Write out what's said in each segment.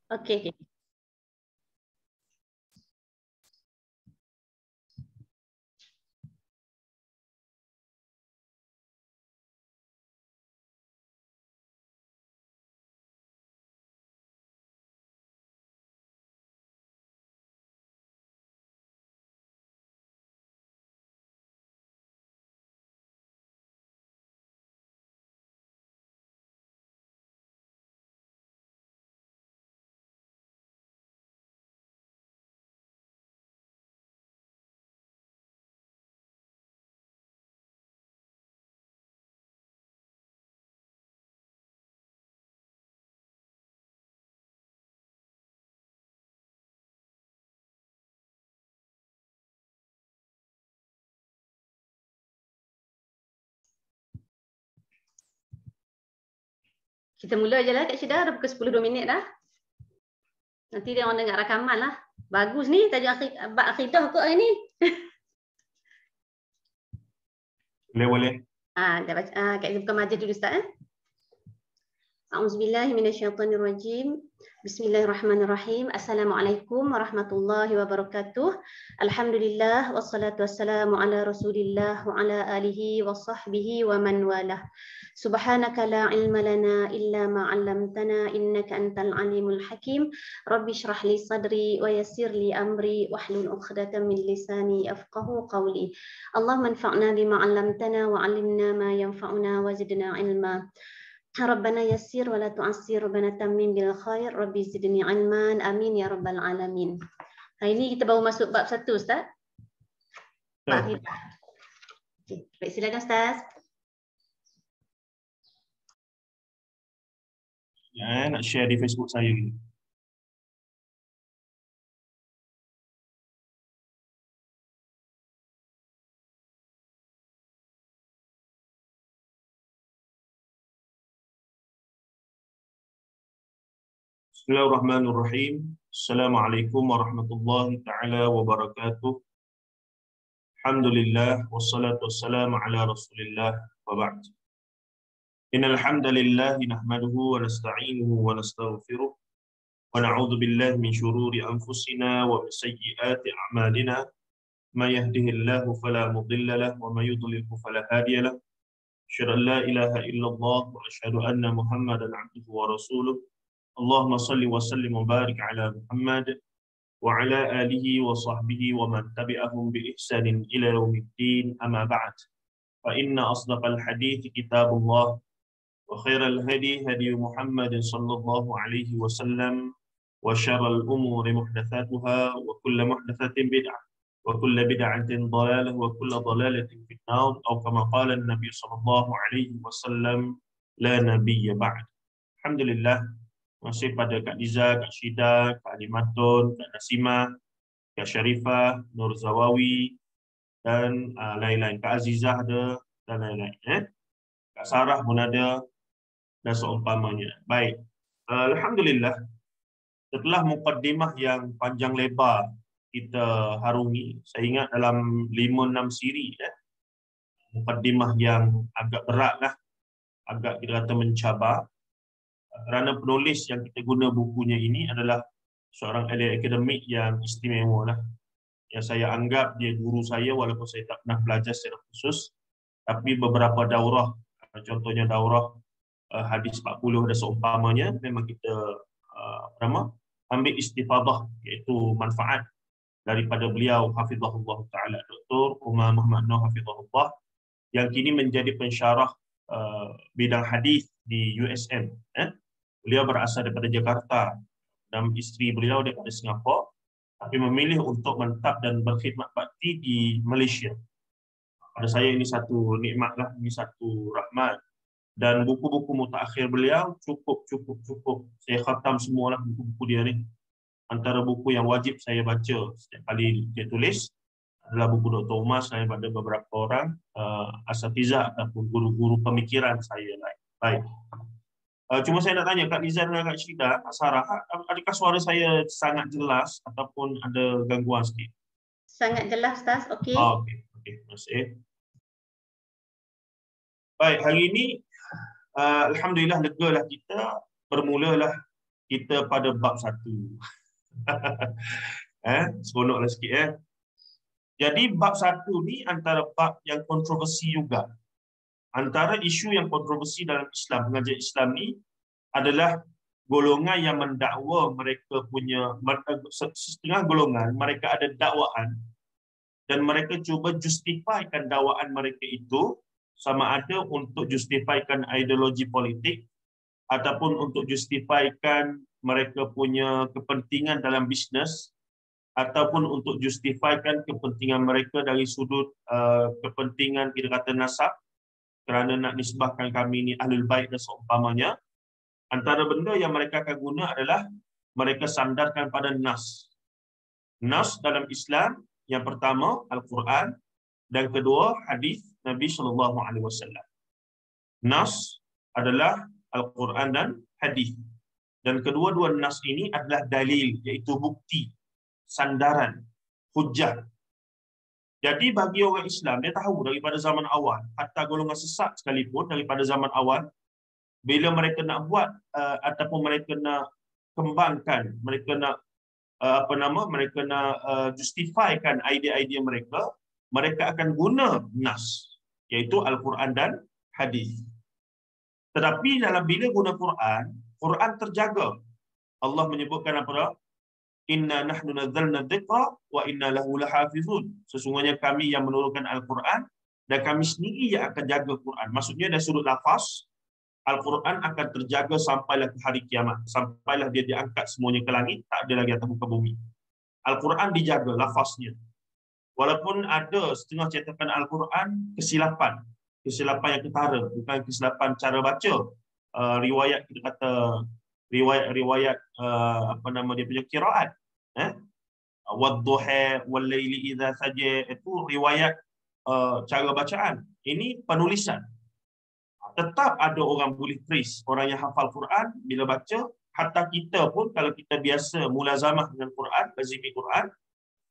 Okey. Kita mula je lah Kak Syida, dah pukul 10 2 minit dah. Nanti dia orang dengar rakaman lah. Bagus ni tajuk bab akidah kot hari ni. Boleh. Dah baca. Kak Syida buka majlis dulu Ustaz. A'udzubillahi minasyaitonirrajim. Bismillahirrahmanirrahim. Assalamualaikum warahmatullahi wabarakatuh. Alhamdulillah wassalatu wassalamu ala Rasulillah wa ala alihi wa sahbihi wa man walah. Subhanaka la ilma lana illa ma 'allamtana innaka antal alimul hakim. Rabbi shrah li sadri wa yassir li amri wahlul 'uqdatam min lisani yafqahu qawli. Allahumma anfa'na bima 'allamtana wa 'allimna ma yanfa'una wa zidna ilma. Rabbana yassir wa la tu'assir, Rabbana tammim bil khair, Rabbi zidni ilman, amin ya rabbal alamin. Hari ini kita baru masuk bab 1 Ustaz. Bab akidah. Okey, baik silakan Ustaz. Ya, nak share di Facebook saya ni. Bismillahirrahmanirrahim. Assalamualaikum warahmatullahi taala wabarakatuh. Alhamdulillah wassalatu wassalamu ala Rasulillah wa ba'd. Innal hamdalillah nahmaduhu wa nasta'inuhu wa nastaghfiruh wa na'udzu billahi min shururi anfusina wa min sayyiati a'malina. May yahdihillahu fala mudilla lahu wa may yudlilhu fala hadiya lahu. Asyhadu an la ilaha illallah wa asyhadu anna Muhammadan 'abduhu wa rasuluh. Allahumma salli wa sallim wa barik ala Muhammad wa ala alihi wa sahbihi wa man tabi'ahum bi ihsanin ila yaumiddin, amma ba'd. Fa inna asdaqal hadithi kitabullah wa khairal hadi hadi Muhammadin sallallahu alaihi wasallam wa syarral umuri muhdatsatuha wa kullu muhdatsatin bid'ah wa kullu bid'atin dhalalah wa kullu dhalalatin fin nar, atau kama qala an-nabi sallallahu alaihi wasallam, la nabiyya ba'd. Alhamdulillah, masih pada Kak Liza, Kak Syida, Kak Alimatun, Kak Nasimah, Kak Syarifah, Nur Zawawi, dan lain-lain. Kak Azizah ada, dan lain-lain. Kak Sarah pun ada, dan seumpamanya. Baik. Alhamdulillah, setelah mukaddimah yang panjang lebar kita harungi, saya ingat dalam 5-6 siri, mukaddimah yang agak berat lah, agak kita kata mencabar, kerana penulis yang kita guna bukunya ini adalah seorang ahli akademik yang istimewa lah. Yang saya anggap dia guru saya walaupun saya tak pernah belajar secara khusus. Tapi beberapa daurah, contohnya daurah hadis 40 dan seumpamanya, memang kita ambil istifadah, iaitu manfaat daripada beliau hafizahullah ta'ala, Dr. Umar Muhammad Noor hafizahullah, yang kini menjadi pensyarah bidang hadis di USM. Beliau berasal daripada Jakarta dan isteri beliau daripada Singapura, tapi memilih untuk mentap dan berkhidmat bakti di Malaysia. Pada saya ini satu nikmat lah, ini satu rahmat. Dan buku-buku mutakhir beliau cukup. Saya khatam semualah buku-buku dia ni. Antara buku yang wajib saya baca setiap kali dia tulis adalah buku Dr. Umar daripada beberapa orang asatizah ataupun guru-guru pemikiran saya lain. Baik. Cuma saya nak tanya Kak Liza dan Kak Syida, Kak Sarah, adakah suara saya sangat jelas ataupun ada gangguan sikit? Sangat jelas Ustaz, okey. Okey, terima kasih. Baik, hari ini alhamdulillah legalah kita bermulalah kita pada bab 1. Seronoklah sikit. Jadi bab 1 ni antara bab yang kontroversi juga. Antara isu yang kontroversi dalam Islam, pengajian Islam ni adalah golongan yang mendakwa mereka punya, setengah golongan mereka ada dakwaan dan mereka cuba justifikan dakwaan mereka itu sama ada untuk justifikan ideologi politik ataupun untuk justifikan mereka punya kepentingan dalam bisnes ataupun untuk justifikan kepentingan mereka dari sudut kepentingan kita kata nasab, kerana nak nisbahkan kami ni ahlul bait dan seumpamanya. Antara benda yang mereka akan guna adalah mereka sandarkan pada nas. Nas dalam Islam yang pertama Al-Quran dan kedua hadis Nabi sallallahu alaihi wasallam. Nas adalah Al-Quran dan hadis. Dan kedua-dua nas ini adalah dalil, iaitu bukti, sandaran, hujjah. Jadi bagi orang Islam, dia tahu daripada zaman awal, hatta golongan sesat sekalipun daripada zaman awal, bila mereka nak buat ataupun mereka nak kembangkan, mereka nak mereka nak justifikan idea-idea mereka, mereka akan guna nas, iaitu Al-Quran dan hadis. Tetapi dalam bila guna Quran, Quran terjaga. Allah menyebutkan apa? Inna nahnu nazzalna dzikra wa inna lahu lahafizun. Sesungguhnya kami yang menurunkan Al-Quran dan kami sendiri yang akan jaga Quran. Maksudnya dari sudut lafaz, Al-Quran akan terjaga sampailah ke hari kiamat. Sampailah dia diangkat semuanya ke langit, tak ada lagi atas muka bumi. Al-Quran dijaga lafaznya. Walaupun ada setengah cetakan Al-Quran kesilapan yang ketara, bukan kesilapan cara baca. Riwayat kita kata riwayat dia punya qiraat. Wadduha wal laili idza saja, itu riwayat cara bacaan. Ini penulisan. Tetap ada orang boleh trace, orang yang hafal Quran bila baca. Hatta kita pun kalau kita biasa mulazamah dengan Quran, lazimi Quran,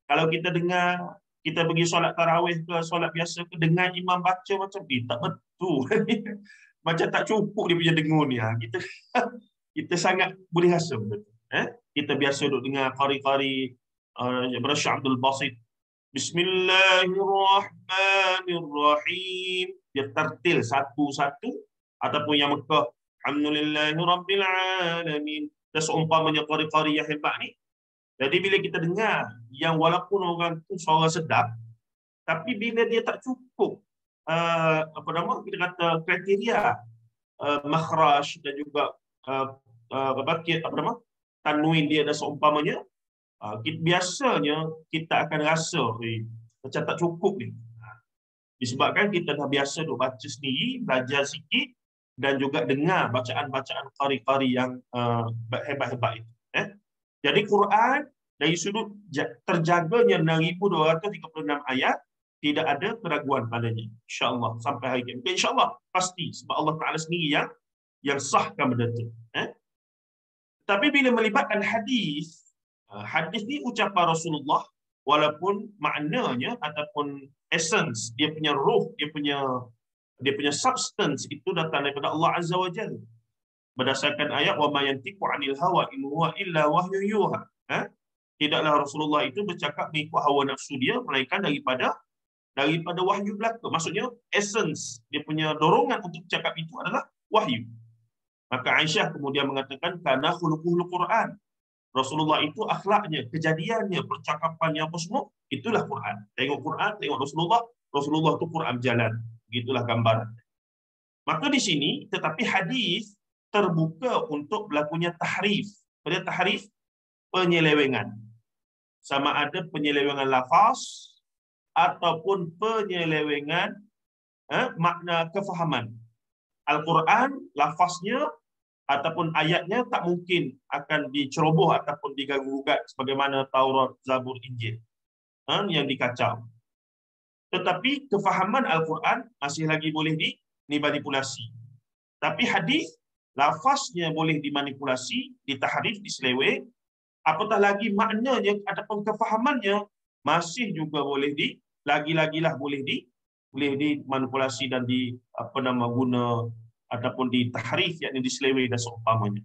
kalau kita dengar, kita pergi solat tarawih ke solat biasa ke, dengar imam baca macam tak betul. Macam tak cukup dia punya dengur ni. Kita sangat boleh rasa betul. Kita biasa duduk dengar qari-qari daripada Syekh Abdul Basit. Bismillahirrahmanirrahim. Dia tertil satu-satu, ataupun yang Mekah Alhamdulillahirrabbilalamin. Dan seumpamanya qari-qari yang hebat ni. Jadi bila kita dengar yang walaupun orang tu suara sedap, tapi bila dia tak cukup kita kata kriteria makhraj dan juga tanwin dia dan seumpamanya, biasanya kita akan rasa macam tak cukup ni. Disebabkan kita dah biasa duk baca sendiri, belajar sikit dan juga dengar bacaan-bacaan qari-qari yang hebat-hebat itu. Jadi Quran dari sudut terjaganya 6,236 ayat, tidak ada keraguan padanya. InsyaAllah sampai hari kiamat. InsyaAllah pasti, sebab Allah Ta'ala sendiri yang sahkan benda itu. Tapi bila melibatkan hadis, hadis ni ucapan Rasulullah, walaupun maknanya ataupun essence, dia punya ruh, dia punya substance itu datang daripada Allah Azza wa Jalla. Berdasarkan ayat wa ma yantiqu 'anil hawa in huwa illa wahyu yuha. Tidaklah Rasulullah itu bercakap mengikut hawa nafsu dia, melainkan daripada wahyu belaka. Maksudnya essence, dia punya dorongan untuk bercakap itu adalah wahyu. Maka Aisyah kemudian mengatakan kana khuluquhul Quran. Rasulullah itu akhlaknya, kejadiannya, percakapannya apa semua, itulah Quran. Tengok Quran, tengok Rasulullah itu Quran jalan. Begitulah gambaran. Maka di sini, tetapi hadis terbuka untuk berlakunya tahrif. Pada tahrif, penyelewengan. Sama ada penyelewengan lafaz ataupun penyelewengan makna kefahaman. Al-Quran, lafaznya ataupun ayatnya tak mungkin akan diceroboh ataupun diganggu-gugat sebagaimana Taurat, Zabur, Injil yang dikacau. Tetapi kefahaman Al-Quran masih lagi boleh dimanipulasi. Tapi hadis, lafaznya boleh dimanipulasi, ditahrif, diseleweng. Apatah lagi maknanya ataupun kefahamannya masih juga boleh boleh dimanipulasi dan guna ataupun ditahrif, yakni diseleweng dan seumpamanya.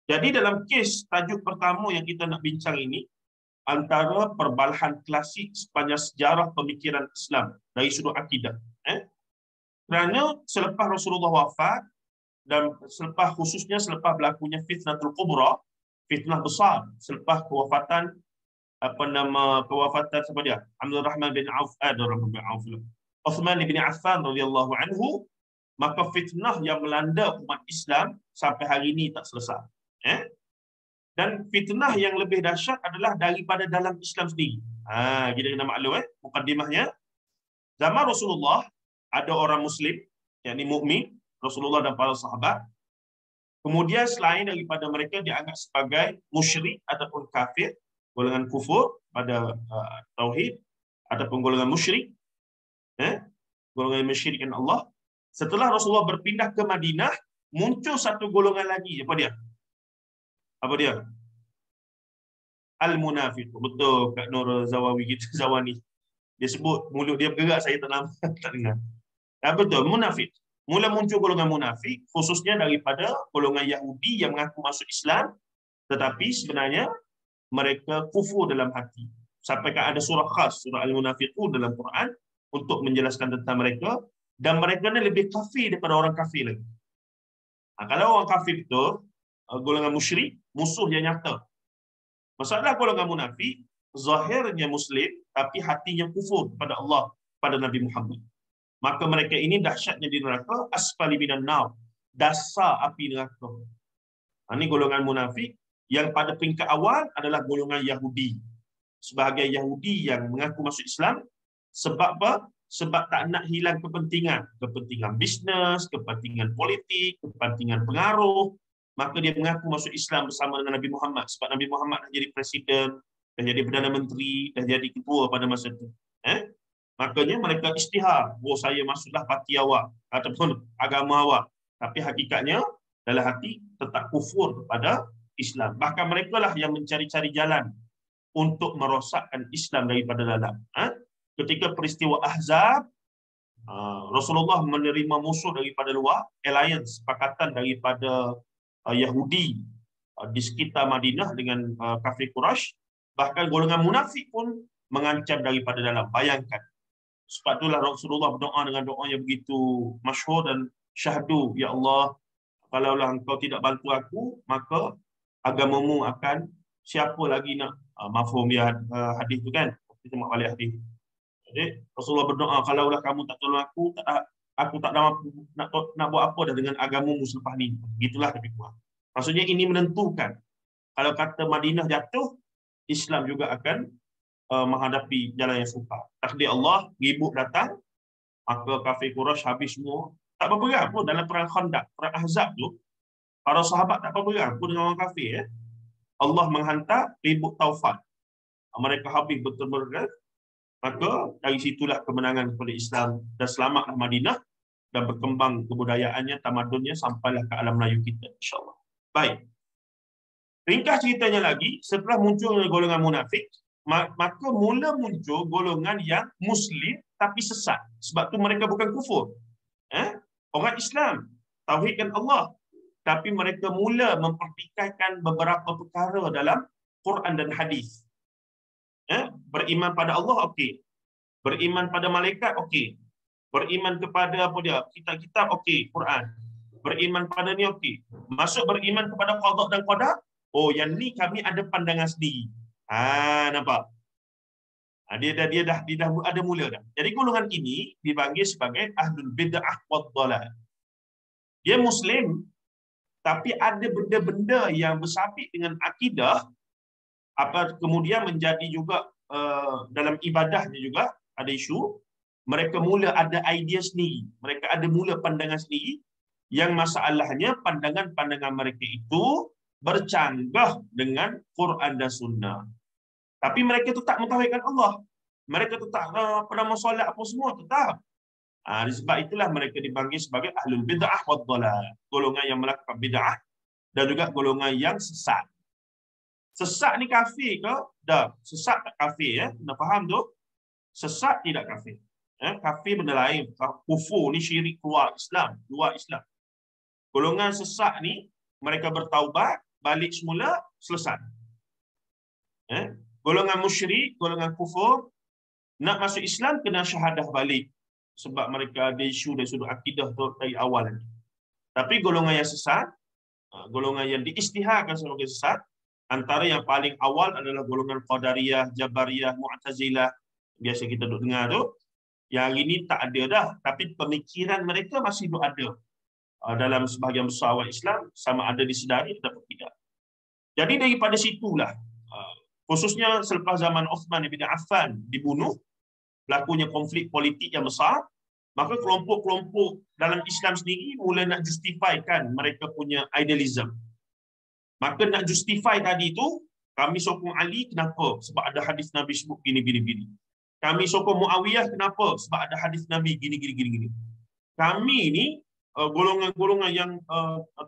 Jadi dalam kes tajuk pertama yang kita nak bincang ini, antara perbalahan klasik sepanjang sejarah pemikiran Islam dari sudut akidah. Kerana selepas Rasulullah wafat, dan khususnya selepas berlakunya fitnatul kubra, fitnah besar, selepas kewafatan siapa dia? Abdul Rahman bin Auf, Uthman bin Affan radhiyallahu anhu, maka fitnah yang melanda umat Islam sampai hari ini tak selesai. Dan fitnah yang lebih dahsyat adalah daripada dalam Islam sendiri. Kita kena maklum mukadimahnya. Zaman Rasulullah ada orang Muslim, yakni mukmin, Rasulullah dan para sahabat. Kemudian selain daripada mereka dianggap sebagai musyrik ataupun kafir, golongan kufur pada tauhid ataupun golongan musyrik, golongan yang mensyirikkan Allah. Setelah Rasulullah berpindah ke Madinah, muncul satu golongan lagi. Apa dia? Al-Munafiq. Betul, Kak Nur Zawawi kita, Zawani. Dia sebut, mulut dia bergerak, saya tak dengar. Betul, munafik. Mula muncul golongan munafik, khususnya daripada golongan Yahudi yang mengaku masuk Islam, tetapi sebenarnya mereka kufur dalam hati. Sampaikan ada surah khas, surah Al-Munafiqun dalam Quran, untuk menjelaskan tentang mereka, dan mereka ni lebih kafir daripada orang kafir lagi. Kalau orang kafir itu, golongan musyrik, musuh yang nyata. Masalah golongan munafik, zahirnya Muslim, tapi hatinya kufur kepada Allah, pada Nabi Muhammad. Maka mereka ini dahsyatnya di neraka, asfali minan nar, dasar api neraka. Ini golongan munafik yang pada peringkat awal adalah golongan Yahudi. Sebahagian Yahudi yang mengaku masuk Islam, sebab apa? Sebab tak nak hilang kepentingan bisnes, kepentingan politik, kepentingan pengaruh, maka dia mengaku masuk Islam bersama dengan Nabi Muhammad. Sebab Nabi Muhammad dah jadi presiden, dah jadi Perdana Menteri, dah jadi ketua pada masa itu. Makanya mereka isytihar, saya masuklah parti awak ataupun agama awak. Tapi hakikatnya dalam hati tetap kufur kepada Islam. Bahkan mereka lah yang mencari-cari jalan untuk merosakkan Islam daripada dalam. Ketika peristiwa Ahzab, Rasulullah menerima musuh daripada luar, alliance, sepakatan daripada Yahudi di sekitar Madinah dengan kafir Quraisy. Bahkan golongan munafik pun mengancam daripada dalam. Bayangkan. Sebab itulah Rasulullah berdoa dengan doa yang begitu masyhur dan syahdu, ya Allah, kalaulah engkau tidak bantu aku, maka agamamu akan siapa lagi nak mafhum ya hadis tu kan? Kita mak balik hadis. Jadi Rasulullah berdoa, kalaulah kamu tak tolong aku tak nak buat apa dah dengan agamamu selepas ni. Gitulah lebih kurang. Maksudnya ini menentukan. Kalau kata Madinah jatuh, Islam juga akan menghadapi jalan yang sukar. Takdir Allah, ribut datang, maka kafir Quraisy habis semua. Tak berperang pun dalam perang Khandaq, perang Ahzab tu, para sahabat tak berperang pun dengan orang kafir. Allah menghantar ribut Taufat. Mereka habis betul-betul. Maka dari situlah kemenangan kepada Islam, dan selamatlah Madinah dan berkembang kebudayaannya, tamadunnya sampailah ke alam Melayu kita, insya-Allah. Baik. Ringkas ceritanya lagi, setelah muncul golongan munafik, maka mula muncul golongan yang Muslim tapi sesat. Sebab tu mereka bukan kufur. Orang Islam, tauhidkan Allah. Tapi mereka mula mempertikaikan beberapa perkara dalam Quran dan hadis. Beriman pada Allah, okey. Beriman pada malaikat, okey. Beriman kepada kitab-kitab, okey, Quran. Beriman pada ni, okey. Masuk beriman kepada qada dan qadar, yang ni kami ada pandangan sendiri. Nampak? Dia dah ada mula dah. Jadi golongan ini dipanggil sebagai ahlul bid'ah wad dhalal. Dia Muslim, tapi ada benda-benda yang bersabit dengan akidah, kemudian menjadi juga dalam ibadahnya juga ada isu. Mereka mula ada idea sendiri, mereka ada mula pandangan sendiri, yang masalahnya pandangan-pandangan mereka itu bercanggah dengan Quran dan Sunnah. Tapi mereka tetap mentauhidkan Allah. Mereka tetap pernah solat apa semua, tetap. Sebab itulah mereka dipanggil sebagai ahlul bid'ah wad dhalal. Golongan yang melakukan bid'ah dan juga golongan yang sesat. Sesat ni kafir ke? Dah. Sesat tak kafir, ya. Kena faham tu. Sesat tidak kafir. Kafir benda lain. Kufur ni syirik luar Islam. Golongan sesat ni, mereka bertaubat balik semula, selesai. Golongan musyrik, golongan kufur, nak masuk Islam kena syahadah balik. Sebab mereka ada isu dari sudut akidah tu dari awal lagi. Tapi golongan yang sesat, golongan yang diisytiharkan sebagai sesat, antara yang paling awal adalah golongan Qadariyah, Jabariyah, Mu'tazilah. Biasa kita duk dengar tu. Yang hari ini tak ada dah. Tapi pemikiran mereka masih duk ada. Dalam sebahagian besar orang Islam, sama ada disedari ataupun tidak. Jadi daripada situlah, khususnya selepas zaman Uthman bin Affan dibunuh, berlakunya konflik politik yang besar, maka kelompok-kelompok dalam Islam sendiri mula nak justifikan mereka punya idealism. Maka nak justify tadi tu, kami sokong Ali, kenapa? Sebab ada hadis Nabi sebut gini. Kami sokong Muawiyah, kenapa? Sebab ada hadis Nabi gini. Kami ni, golongan-golongan yang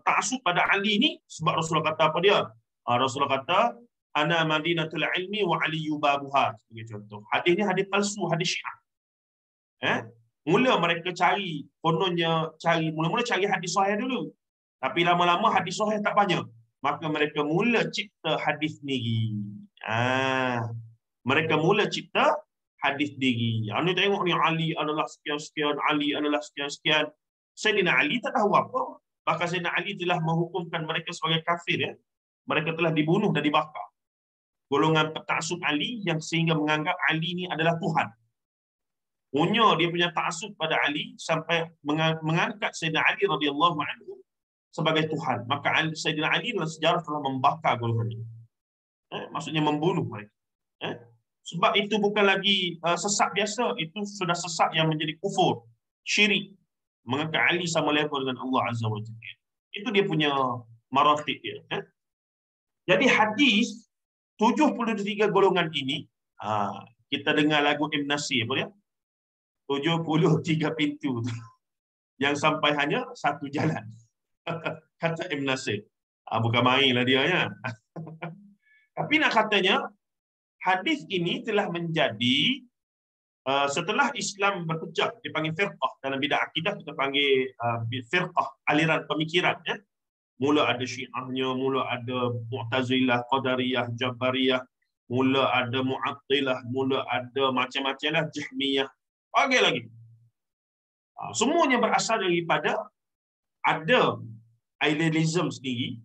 ta'assub pada Ali ni, sebab Rasulullah kata apa dia? Rasulullah kata, ana madinatul ilmi wa aliyu babuha. Sebagai contoh. Hadis ni hadis palsu, hadis Syiah. Mula mereka mula-mula cari hadis sahih dulu. Tapi lama-lama hadis sahih tak banyak. Maka mereka mula cipta hadis sendiri. Mereka mula cipta hadis sendiri. Anda tengok ni, Ali adalah sekian-sekian, Ali adalah sekian-sekian. Sayyidina Ali tak tahu apa. Bahkan Sayyidina Ali telah menghukumkan mereka sebagai kafir. Mereka telah dibunuh dan dibakar. Golongan ta'assub Ali yang sehingga menganggap Ali ni adalah Tuhan. Punya dia punya ta'assub pada Ali sampai mengangkat Sayyidina Ali radhiyallahu anhu sebagai Tuhan. Maka Sayyidina Ali dalam sejarah telah membakar golongan ini. Maksudnya membunuh mereka. Sebab itu bukan lagi sesat biasa, itu sudah sesat yang menjadi kufur, syirik, mengangkat Ali sama level dengan Allah Azza wa Jalla. Itu dia punya maratib dia. Jadi hadis 73 golongan ini, kita dengar lagu M. Nasir apa dia? 73 pintu yang sampai hanya satu jalan. Kata M. Nasir. Bukan main lah dia ya. Tapi nak katanya, hadis ini telah menjadi, setelah Islam berpecah, dipanggil firqah. Dalam bidang akidah kita panggil firqah, aliran pemikiran. Mula ada Syiahnya, mula ada Mu'tazilah, Qadariyah, Jabariyah, mula ada Mu'attilah, mula ada macam-macam lah, Jahmiyah, lagi. Semuanya berasal daripada ada idealism sendiri,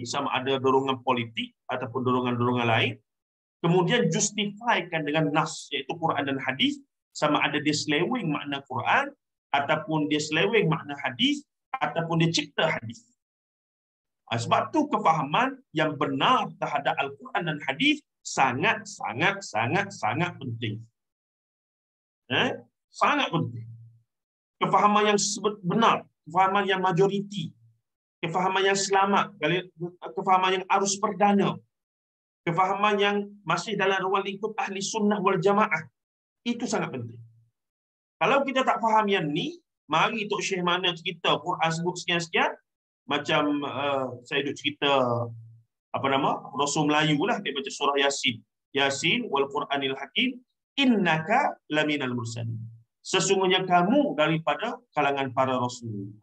sama ada dorongan politik ataupun dorongan-dorongan lain, kemudian justifikan dengan nas, iaitu Quran dan hadis, sama ada dia seleweng makna Quran ataupun dia seleweng makna hadis ataupun dia cipta hadis. Sebab tu kefahaman yang benar terhadap Al-Quran dan hadis sangat penting. Sangat penting. Kefahaman yang benar, kefahaman yang majoriti, kefahaman yang selamat, kefahaman yang arus perdana, kefahaman yang masih dalam ruang lingkup ahli sunnah wal jamaah, itu sangat penting. Kalau kita tak faham yang ni, mari Tok Syekh mana cerita Quran sebut sekian-sekian, macam saya duk cerita Rasul Melayu lah, dia baca surah Yasin wal Quranil Hakim, innaka laminal mursalin. Sesungguhnya kamu daripada kalangan para rasul.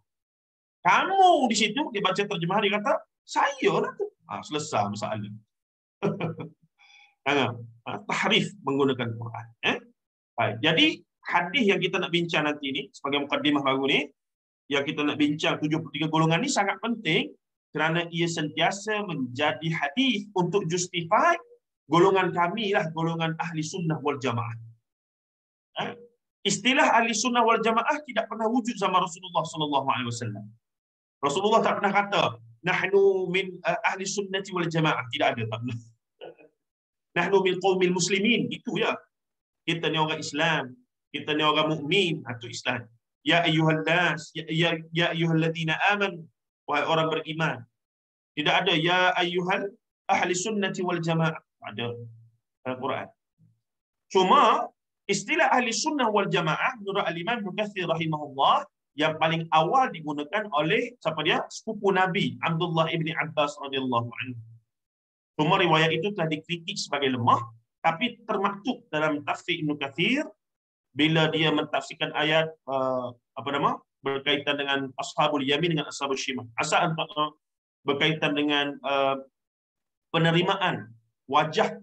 Kamu di situ dia baca terjemahan, dia kata saya lah tu. Selesai masalah. Tahrif menggunakan Quran. Baik. Jadi hadis yang kita nak bincang nanti ni sebagai mukadimah baru ni, yang kita nak bincang 73 golongan ni sangat penting kerana ia sentiasa menjadi hadis untuk justify golongan kami lah, golongan ahli sunnah wal jamaah. Istilah ahli sunnah wal jamaah tidak pernah wujud zaman Rasulullah sallallahu alaihi wasallam. Rasulullah tak pernah kata nahnu min ahli sunnati wal jamaah, tidak ada, tak pernah. Nahnu min qaumil muslimin, itu ya. Kita ni orang Islam, kita ni orang mukmin, itu Islam. Ya ayyuhal nas, ya ayyuhalladzina amanu, wahai orang beriman. Tidak ada ya ayyuhal ahli sunnati wal jamaah, ada Al-Quran. Cuma istilah ahli sunnah wal jamaah menurut Al-Imam Ibnu Katsir rahimahullah yang paling awal digunakan oleh siapa dia? Sepupu Nabi Abdullah ibni Abbas radhiyallahu anhu. Cuma riwayat itu telah dikritik sebagai lemah, tapi termaktub dalam tafsir Ibnu Katsir bila dia mentafsirkan ayat berkaitan dengan ashabul yamin dengan ashabul shimal. berkaitan dengan penerimaan wajah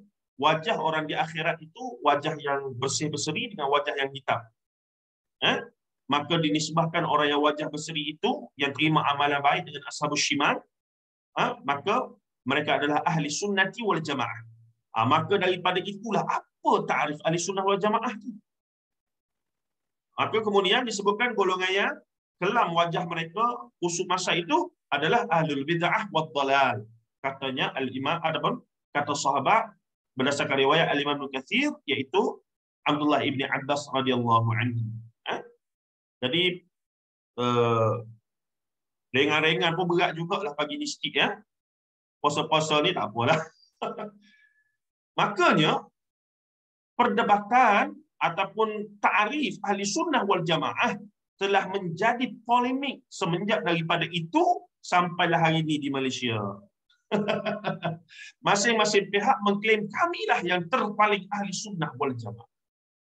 orang di akhirat itu wajah yang bersih-berseri dengan wajah yang hitam. Maka dinisbahkan orang yang wajah berseri itu yang terima amalan baik dengan ashabus syimal, maka mereka adalah ahli sunnati wal jamaah. Maka daripada itulah apa ta'rif ahli sunnah wal jamaah itu. Maka kemudian disebutkan golongan yang kelam wajah mereka usuk masa itu adalah ahlul bid'ah wad dalal. Katanya al-imam adapun kata sahabat berdasarkan riwayat al-Imam Ibnu Katsir iaitu Abdullah ibni Abbas radhiyallahu anhu. Jadi ringan-ringan pun berat jugalah pagi ni sikit ya. Puasa-puasa ni tak apalah. Makanya perdebatan ataupun ta'rif ahli sunnah wal jamaah telah menjadi polemik semenjak daripada itu sampailah hari ini di Malaysia. Masing-masing pihak mengklaim kamilah yang terpaling ahli sunnah wal jamaah.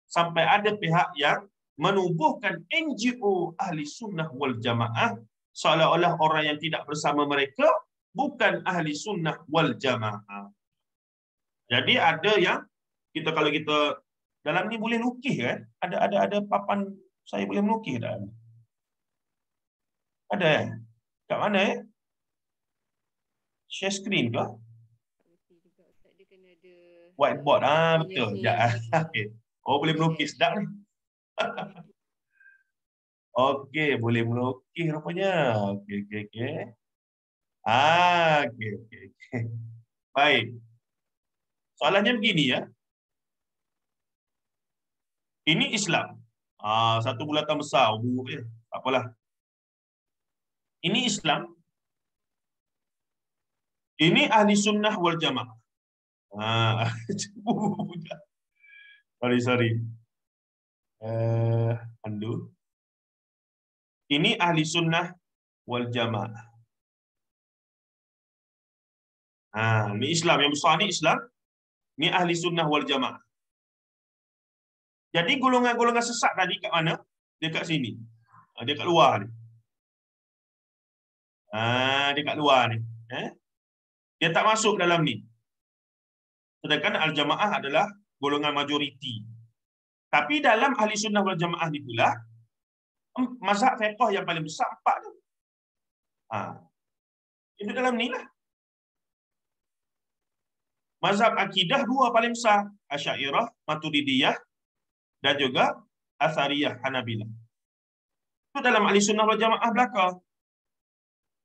Sampai ada pihak yang menubuhkan NGO ahli sunnah wal jamaah seolah-olah orang yang tidak bersama mereka bukan ahli sunnah wal jamaah. Jadi ada yang kalau kita dalam ni boleh lukis kan? Ada papan saya boleh melukis tak? Ada kat mana Share screen ke? Whiteboard. Betul. Ya. Okey. Oh, boleh melukis dah ni. Okey, boleh melukis rupanya. Okey. Okey. Baik. Soalannya begini ya. Ini Islam. Satu bulatan besar. Tak apalah. Ini Islam. Ini ahli sunnah wal jamaah. Sorry. Andu. Ini ahli sunnah wal jamaah. Ini Islam yang besar ni Islam. Ini ahli sunnah wal jamaah. Jadi golongan-golongan sesat tadi kat mana? Dia kat sini. Dia kat luar ni. Dia kat luar ni. Dia tak masuk dalam ni. Sedangkan al-jamaah adalah golongan majoriti. Tapi dalam ahli sunnah wal jamaah ni pula, mazhab fiqh yang paling besar 4 tu. Itu dalam ni lah. Mazhab akidah 2 paling besar, Asy'ariyah, Maturidiyah dan juga Athariyah, Hanabilah. Itu dalam ahli sunnah wal jamaah belaka.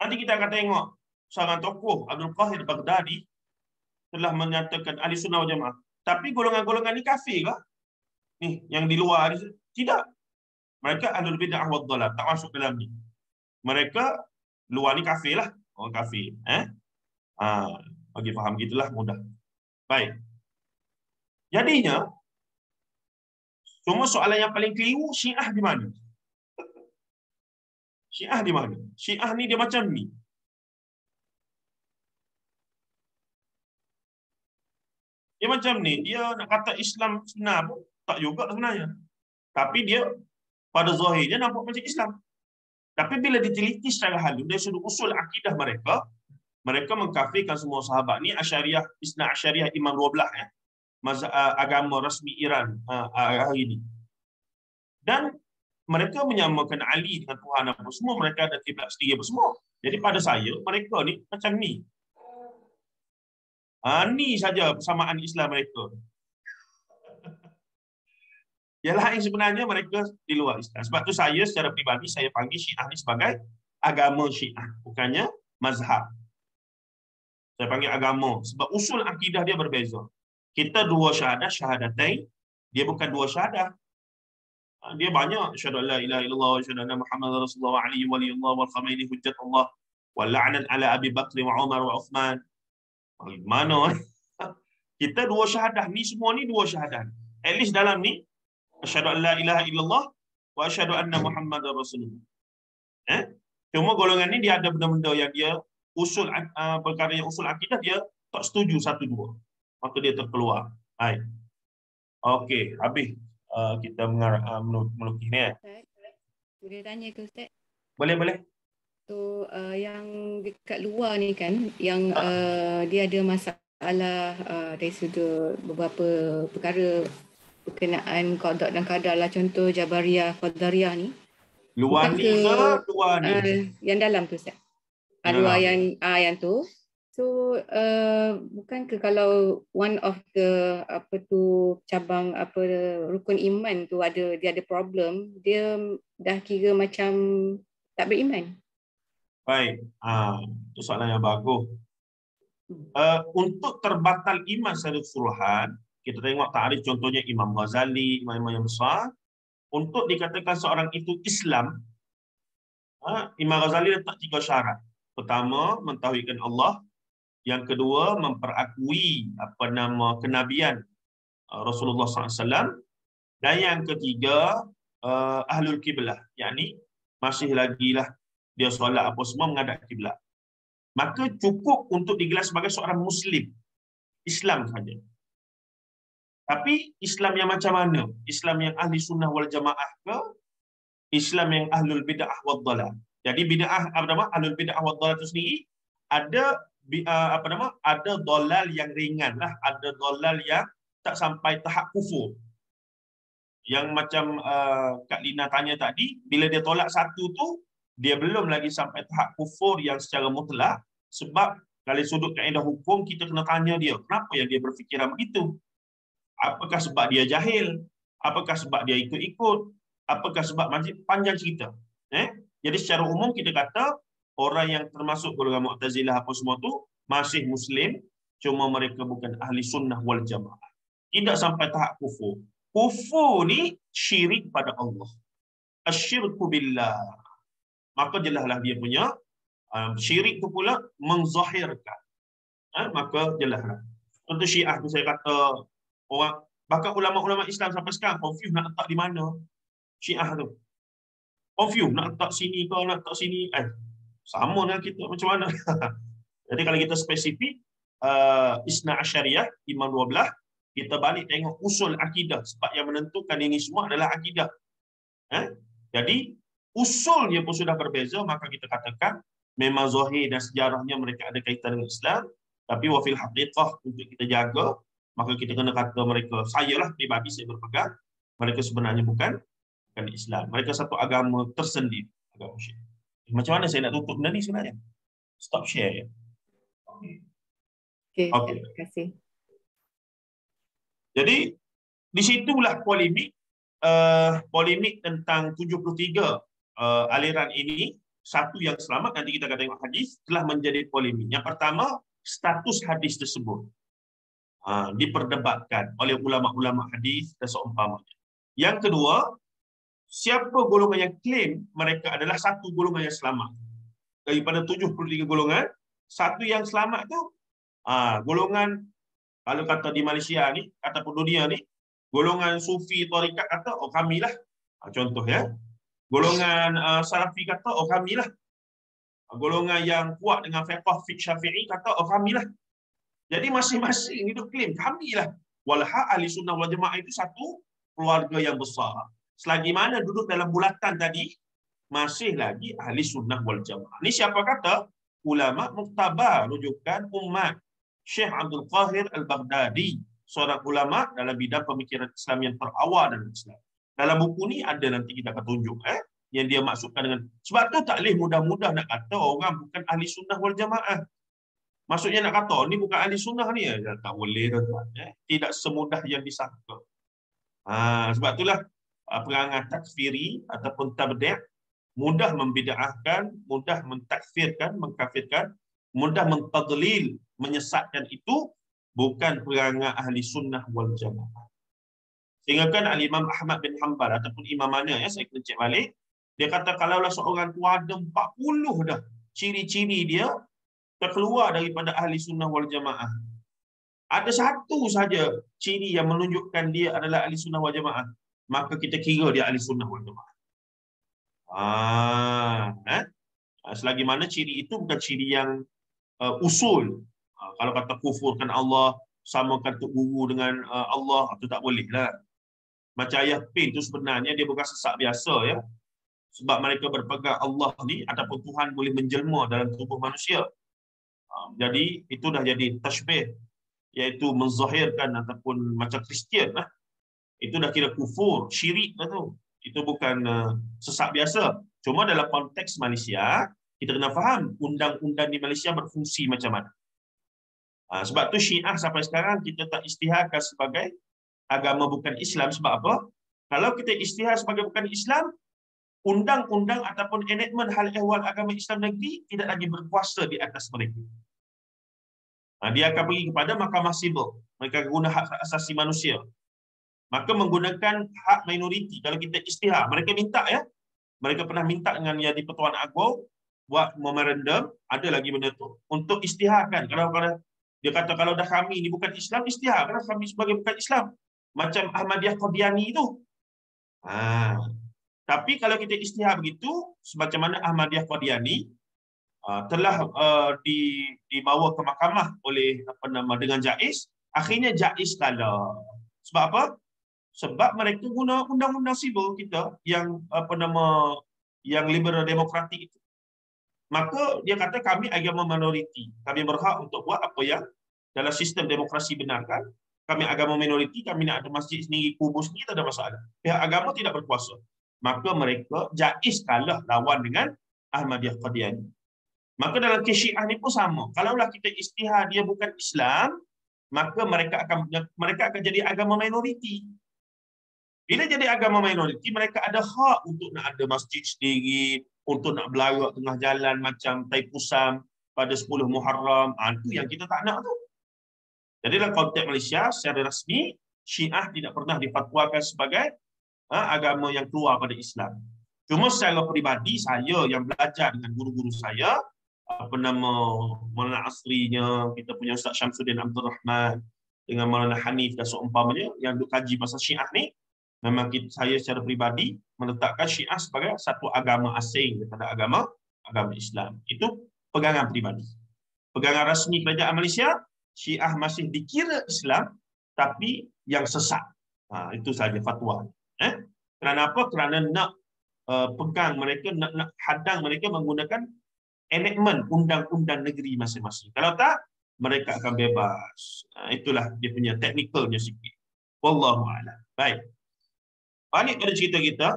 Nanti kita akan tengok seorang tokoh Abdul Qahir Baghdadi telah menyatakan ahli sunnah wal jamaah. Tapi golongan-golongan ni kafir ke? Ni yang di luar ni tidak. Mereka ahlul bid'ah wad dhalal, tak masuk dalam ni. Mereka luar ni kafir lah. Orang kafir. Bagi faham gitulah mudah. Baik. Jadinya cuma soalan yang paling keliru, Syiah di mana? Syiah di mana? Syiah ni dia macam ni. Dia macam ni. Dia nak kata Islam sebenar pun tak juga sebenarnya. Tapi dia pada zahirnya nampak macam Islam. Tapi bila diteliti secara halus dari sudut usul akidah mereka, mereka mengkafirkan semua sahabat ni Asy'ariyah, Isna Asy'ariyah Imam 12 ya. Agama rasmi Iran hari ini. Dan mereka menyamakan Ali dengan Tuhan apa semua, mereka ada kiblat sendiri apa semua. Jadi pada saya mereka ni macam ni. Ni saja persamaan Islam mereka. Yang lain sebenarnya mereka di luar Islam. Sebab tu saya secara peribadi saya panggil Syiah ni sebagai agama Syiah, bukannya mazhab. Saya panggil agama sebab usul akidah dia berbeza. Kita 2 syahadah, syahadatain, dia bukan 2 syahadah. Dia banyak syahadu la ilaha illallah wa syahadu anna Muhammadar Rasulullah wa ali waliyullah wal khamaini hujjatullah wal la'nan ala Abi Bakr wa Umar wa Uthman. Mana? Kita 2 syahadah ni, semua ni 2 syahadah. At least dalam ni asyhadu an la ilaha illallah wa asyhadu anna Muhammadar Rasulullah. Cuma golongan ni dia ada benda-benda yang dia usul perkara yang usul akidah dia tak setuju 1-2. Maka dia terkeluar. Hai. Okey, habis kita melukis ni. Boleh tanya ke Ustaz? Boleh. Untuk yang dekat luar ni kan, yang dia ada masalah dari sudut beberapa perkara berkenaan qada dan qadar lah, contoh Jabariyah, Qadariyah ni. Luar Bukan ni ke ke luar ni? yang dalam tu Ustaz. Luar yang tu. So bukan ke kalau one of the cabang rukun iman tu dia ada problem, dia dah kira macam tak beriman. Baik, itu soalan yang bagus. Untuk terbatal iman secara keseluruhan, kita tengok takrif contohnya Imam Ghazali, imam-imam yang besar. Untuk dikatakan seorang itu Islam, Imam Ghazali letak 3 syarat. Pertama, mentauhidkan Allah. Yang kedua, memperakui kenabian Rasulullah SAW. Dan yang ketiga, ahlul kiblah, yakni masih lagi lah dia solat apa semua menghadap kiblat. Maka cukup untuk digelar sebagai seorang Muslim, Islam saja. Tapi Islam yang macam mana? Islam yang ahli sunnah wal jamaah ke? Islam yang ahlul bid'ah wal dalal. Jadi bid'ah ahlul bid'ah wal dalal itu sendiri ada ada dalal yang ringan lah, ada dalal yang tak sampai tahap kufur. Yang macam Kak Lina tanya tadi, bila dia tolak satu tu, dia belum lagi sampai tahap kufur yang secara mutlak. Sebab dari sudut kaedah hukum, kita kena tanya dia, kenapa yang dia berfikiran begitu? Apakah sebab dia jahil? Apakah sebab dia ikut-ikut? Apakah sebab panjang cerita? Jadi secara umum kita kata, orang yang termasuk golongan Mu'tazilah apa semua tu, masih Muslim, cuma mereka bukan ahli sunnah wal jamaah. Tidak sampai tahap kufur. Kufur ni syirik pada Allah. Asyirku billah. Maka jelaslah dia punya syirik tu pula menzahirkan. Maka jelaslah. Untuk Syiah tu saya kata orang, bahkan ulama-ulama Islam sampai sekarang confuse nak letak di mana Syiah tu. Confuse nak letak sini ke nak letak sini. Sama dengan kita macam mana. Jadi kalau kita spesifik Isna Asyariyah, Imam 12, kita balik tengok usul akidah. Sebab yang menentukan ini semua adalah akidah. Jadi, usulnya pun sudah berbeza, maka kita katakan memang zahir dan sejarahnya mereka ada kaitan dengan Islam. Tapi wafil haqiqah untuk kita jaga, maka kita kena kata mereka, saya lah pribadi saya berpegang, mereka sebenarnya bukan Islam. Mereka satu agama tersendiri. Agama Syiah. Macam mana saya nak tutup benda ni sebenarnya? Stop share ya. Okay. Terima kasih. Jadi, disitulah polemik tentang 73 aliran ini. Satu yang selamat, nanti kita akan tengok hadis, telah menjadi polemik. Yang pertama, status hadis tersebut diperdebatkan oleh ulama-ulama hadis dan seumpamanya. Yang kedua, siapa golongan yang klaim mereka adalah satu golongan yang selamat. Daripada 73 golongan, satu yang selamat tu golongan, kalau kata di Malaysia ni, ataupun dunia ni, golongan sufi tarikat kata, oh kami lah. Contoh ya. Golongan salafi kata, oh kami lah. Golongan yang kuat dengan fiqh syafi'i kata, oh kami lah. Jadi masing-masing itu klaim, kami lah. Walha ahli sunnah wal jamaah itu satu keluarga yang besar. Selagi mana duduk dalam bulatan tadi, masih lagi ahli sunnah wal jamaah. Ini siapa kata? Ulama muktabar, rujukan umat. Syekh Abdul Qahir Al-Baghdadi, seorang ulama dalam bidang pemikiran Islam yang terawal dalam Islam. Dalam buku ni ada, nanti kita akan tunjuk yang dia maksudkan dengan, sebab tu tak boleh mudah-mudah nak kata orang bukan ahli sunnah wal jamaah. Maksudnya nak kata ni bukan ahli sunnah ni, tak boleh tuan. Tidak semudah yang disangka. Sebab itulah perangai takfiri ataupun tabdi' mudah membid'ahkan, mudah mentakfirkan, mengkafirkan, mudah mentadlil, menyesatkan, itu bukan perangai ahli sunnah wal jamaah. Sehingga kan Al-Imam Ahmad bin Hanbal ataupun imam mana ya, saya kena cek balik, dia kata kalaulah seorang tu ada 40 dah ciri-ciri dia terkeluar daripada ahli sunnah wal jamaah, ada satu saja ciri yang menunjukkan dia adalah ahli sunnah wal jamaah, maka kita kira dia ahli sunnah wal jamaah. Selagi mana ciri itu bukan ciri yang usul. Kalau kata kufurkan Allah, samakan tok guru dengan Allah, itu tak boleh lah. Macam ayah pin tu sebenarnya dia bukan sesak biasa ya. Sebab mereka berpegang Allah ni ataupun Tuhan boleh menjelma dalam tubuh manusia. Jadi itu dah jadi tashbih, iaitu menzahirkan ataupun macam Kristian lah. Itu dah kira kufur, syirik lah tu. Itu bukan sesat biasa. Cuma dalam konteks Malaysia, kita kena faham undang-undang di Malaysia berfungsi macam mana. Sebab tu Syiah sampai sekarang kita tak isytiharkan sebagai agama bukan Islam. Sebab apa? Kalau kita isytihar sebagai bukan Islam, undang-undang ataupun enactment hal ehwal agama Islam negeri tidak lagi berkuasa di atas mereka. Dia akan pergi kepada mahkamah sibel. Mereka guna hak asasi manusia. Maka menggunakan hak minoriti. Kalau kita isytihar, mereka minta ya. Mereka pernah minta dengan yang di Pertuan Agong buat memorandum, ada lagi benda tu, untuk isytiharkan. Kalau dia kata kalau dah kami ni bukan Islam, isytihar kerana kami sebagai bukan Islam. Macam Ahmadiyah Qadiani tu. Tapi kalau kita isytihar begitu, semacam mana Ahmadiyah Qadiani telah dibawa ke mahkamah oleh dengan JAIS, akhirnya JAIS kalah. Sebab apa? Sebab mereka guna undang-undang sibel kita yang yang liberal demokratik itu. Maka dia kata kami agama minoriti. Kami berhak untuk buat apa yang dalam sistem demokrasi benarkan. Kami agama minoriti, kami nak ada masjid sendiri, kubur sendiri, tak ada masalah. Pihak agama tidak berkuasa. Maka mereka JAIS kalah lawan dengan Ahmadiyah Qadiani. Maka dalam kes Syiah ni pun sama. Kalaulah kita isytihar dia bukan Islam, maka mereka akan jadi agama minoriti. Bila jadi agama minoriti, mereka ada hak untuk nak ada masjid sendiri, untuk nak belarak tengah jalan macam Taipusam pada 10 Muharram. Itu yang kita tak nak tu. Jadi dalam konteks Malaysia, secara rasmi, Syiah tidak pernah difatwakan sebagai agama yang keluar pada Islam. Cuma secara peribadi, saya yang belajar dengan guru-guru saya, Maulana Asrinya, kita punya Ustaz Syamsuddin Abdul Rahman, dengan Maulana Hanif dan seumpamanya, yang duk kaji pasal Syiah ni, memang saya secara peribadi meletakkan Syiah sebagai satu agama asing daripada agama Islam. Itu pegangan peribadi. Pegangan rasmi kerajaan Malaysia, Syiah masih dikira Islam, tapi yang sesat. Itu saja fatwa. Kerana apa? Kerana nak pegang mereka, nak hadang mereka menggunakan enactment undang-undang negeri masing-masing. Kalau tak, mereka akan bebas. Itulah dia punya teknikalnya sikit. Wallahu a'lam. Baik. Balik pada cerita kita.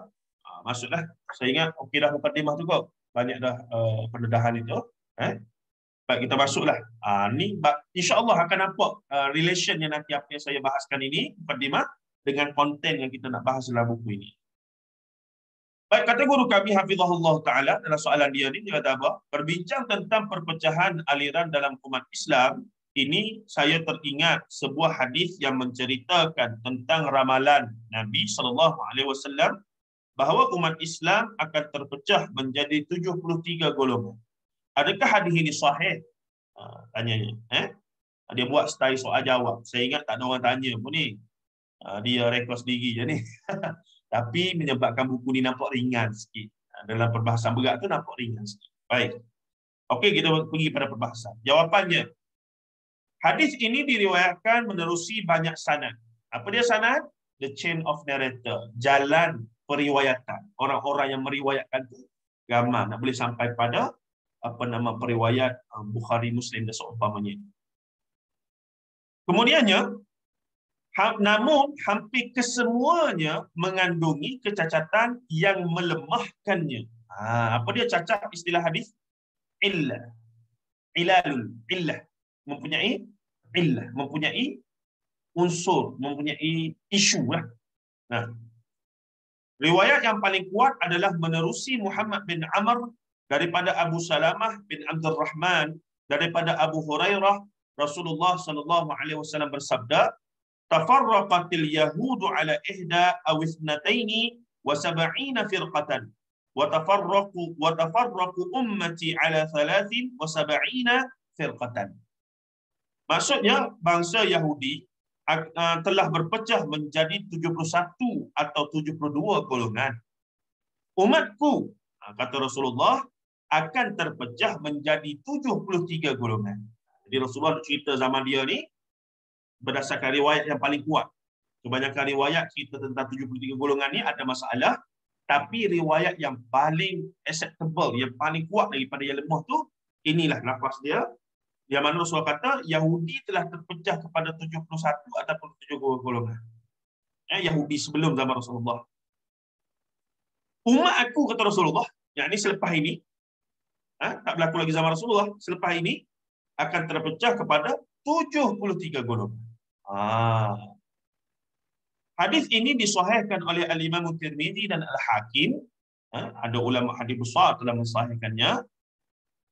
Maksudlah, saya ingat okey dah mukadimah tu kau. Banyak dah pendedahan itu. Baik, kita masuklah. Ni insya-Allah akan nampak relation yang nanti apa yang saya bahaskan ini, mukadimah, dengan konten yang kita nak bahas dalam buku ini. Baik, kata guru kami hafizahullah taala dalam soalan dia ni, dia kata apa? Berbincang tentang perpecahan aliran dalam umat Islam, ini saya teringat sebuah hadis yang menceritakan tentang ramalan Nabi SAW bahawa umat Islam akan terpecah menjadi 73 golongan. Adakah hadis ini sahih? Tanyanya. Dia buat style soal jawab. Saya ingat tak ada orang tanya pun ni. Dia rekod sendiri je ni. Tapi menyebabkan buku ni nampak ringan sikit. Dalam perbahasan berat tu nampak ringan sikit. Baik. Okey, kita pergi pada perbahasan. Jawapannya, hadis ini diriwayatkan menerusi banyak sanad. Apa dia sanad? The chain of narrator. Jalan periwayatan. Orang-orang yang meriwayatkan tu ramai. Nak boleh sampai pada periwayat Bukhari, Muslim dan seumpamanya. Kemudiannya, namun hampir kesemuanya mengandungi kecacatan yang melemahkannya. Apa dia cacat istilah hadis? Illah. Ilalul. Illah. Mempunyai unsur, mempunyai isu lah. Riwayat yang paling kuat adalah menerusi Muhammad bin Amr daripada Abu Salamah bin Abdul Rahman daripada Abu Hurairah. Rasulullah SAW bersabda, tafarraqatil yahudu ala ihda aw ithnataini wa sab'ina firqatan wa tafarraqu ummati ala 73 firqatan. Maksudnya bangsa Yahudi telah berpecah menjadi 71 atau 72 golongan. Umatku, kata Rasulullah, akan terpecah menjadi 73 golongan. Jadi Rasulullah cerita zaman dia ni berdasarkan riwayat yang paling kuat. Kebanyakan riwayat cerita tentang 73 golongan ni ada masalah. Tapi riwayat yang paling acceptable, yang paling kuat daripada yang lemah tu, inilah lafaz dia. Yang mana Rasulullah kata, Yahudi telah terpecah kepada 71 ataupun 70 golongan. Yahudi sebelum zaman Rasulullah. Umat aku, kata Rasulullah, yang ini selepas ini, tak berlaku lagi zaman Rasulullah, selepas ini akan terpecah kepada 73 golongan. Hadis ini disahihkan oleh Al-Imam Tirmizi dan Al-Hakim. Ada ulama hadis besar telah mensahihkannya.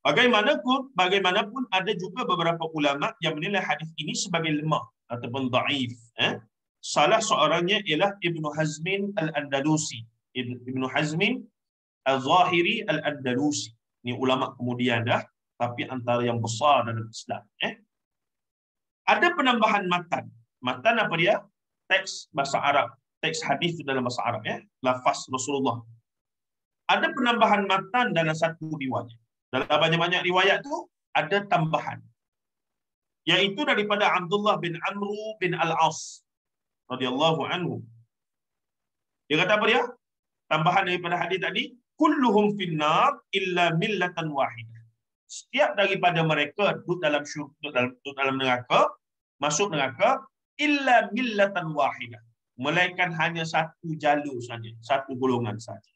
Bagaimanapun ada juga beberapa ulama yang menilai hadis ini sebagai lemah ataupun dhaif. Salah seorangnya ialah Ibnu Hazmin Al-Andalusi. Ibnu Hazmin Al-Zahiri Al-Andalusi. Ini ulama kemudian dah, tapi antara yang besar dalam Islam. Ada penambahan matan. Matan apa dia? Teks bahasa Arab. Teks hadis itu dalam bahasa Arab. Lafaz Rasulullah. Ada penambahan matan dalam satu riwayat. Dalam banyak-banyak riwayat tu ada tambahan. Yaitu daripada Abdullah bin Amru bin Al-As radhiyallahu anhu. Dia kata apa dia? Tambahan daripada hadis tadi, kulluhum finnar illa millatan wahidah. Setiap daripada mereka duduk dalam neraka, masuk neraka, illa millatan wahidah. Melainkan hanya satu jalur saja, satu golongan saja.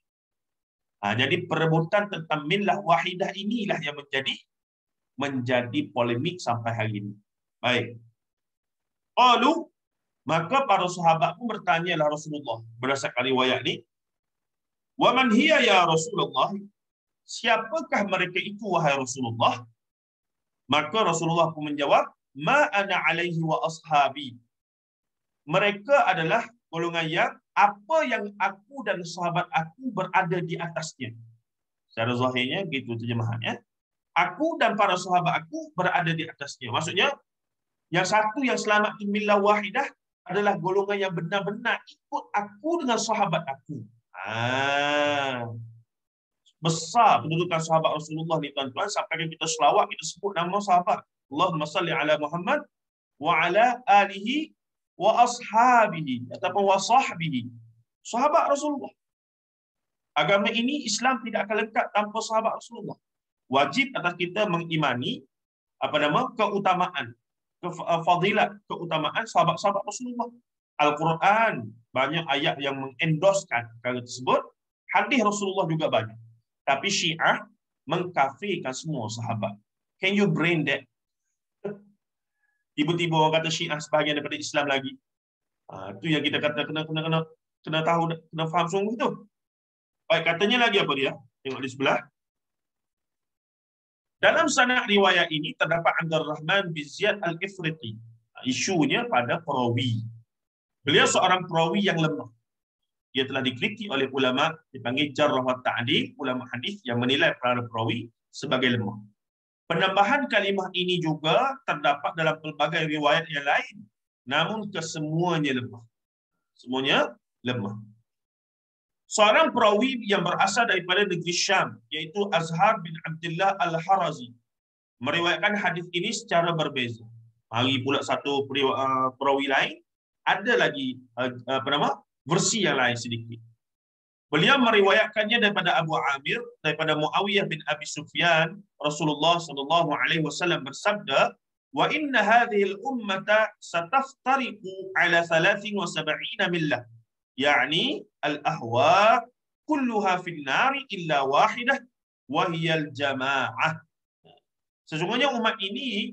Jadi perebutan tentang millah wahidah inilah yang menjadi polemik sampai hari ini. Baik. Qalu, maka para sahabat pun bertanyalah Rasulullah berdasarkan riwayat ni, wa man hiya ya Rasulullah? Siapakah mereka itu wahai Rasulullah? Maka Rasulullah pun menjawab, ma ana alaihi wa ashabi. Mereka adalah golongan yang apa yang aku dan sahabat aku berada di atasnya. Secara zahirnya gitu terjemahannya. Aku dan para sahabat aku berada di atasnya. Maksudnya yang satu yang selamat di millah wahidah adalah golongan yang benar-benar ikut aku dengan sahabat aku. Besar pendudukan sahabat Rasulullah ni tuan-tuan, sampai kita selawat kita sebut nama sahabat. Allahumma salli ala Muhammad wa ala alihi wa ashabihi ataupun wa sahbihi. Sahabat Rasulullah. Agama ini Islam tidak akan lengkap tanpa sahabat Rasulullah. Wajib atas kita mengimani keutamaan, fadilat, keutamaan sahabat-sahabat Rasulullah. Al-Quran banyak ayat yang mengendoskan perkara tersebut. Hadis Rasulullah juga banyak. Tapi Syiah mengkafirkan semua sahabat. Can you brain that? Tiba-tiba orang kata Syiah sebahagian daripada Islam lagi. Itu yang kita kata kena tahu, kena faham sungguh tu. Baik, katanya lagi apa dia? Tengok di sebelah. Dalam sanad riwayat ini terdapat Abdul Rahman bin Ziyad Al-Ifriqi. Isunya pada perawi. Beliau seorang perawi yang lemah. Dia telah dikritik oleh ulama dipanggil jarh wa ta'dil, ulama hadis yang menilai para perawi sebagai lemah. Penambahan kalimah ini juga terdapat dalam pelbagai riwayat yang lain, namun kesemuanya lemah. Semuanya lemah. Seorang perawi yang berasal daripada negeri Syam, iaitu Azhar bin Abdullah Al-Harazi, meriwayatkan hadis ini secara berbeza. Hari pula satu perawi lain, ada lagi versi yang lain sedikit. Beliau meriwayatkannya daripada Abu Amir, daripada Muawiyah bin Abi Sufyan, Rasulullah sallallahu alaihi wasallam bersabda, "Wa inna hadhihi al-ummata sataftariqu ala 73 millah." Yani al-ahwa kulluha fin nari illa wahidah wa hiya al-jamaah. Sesungguhnya umat ini,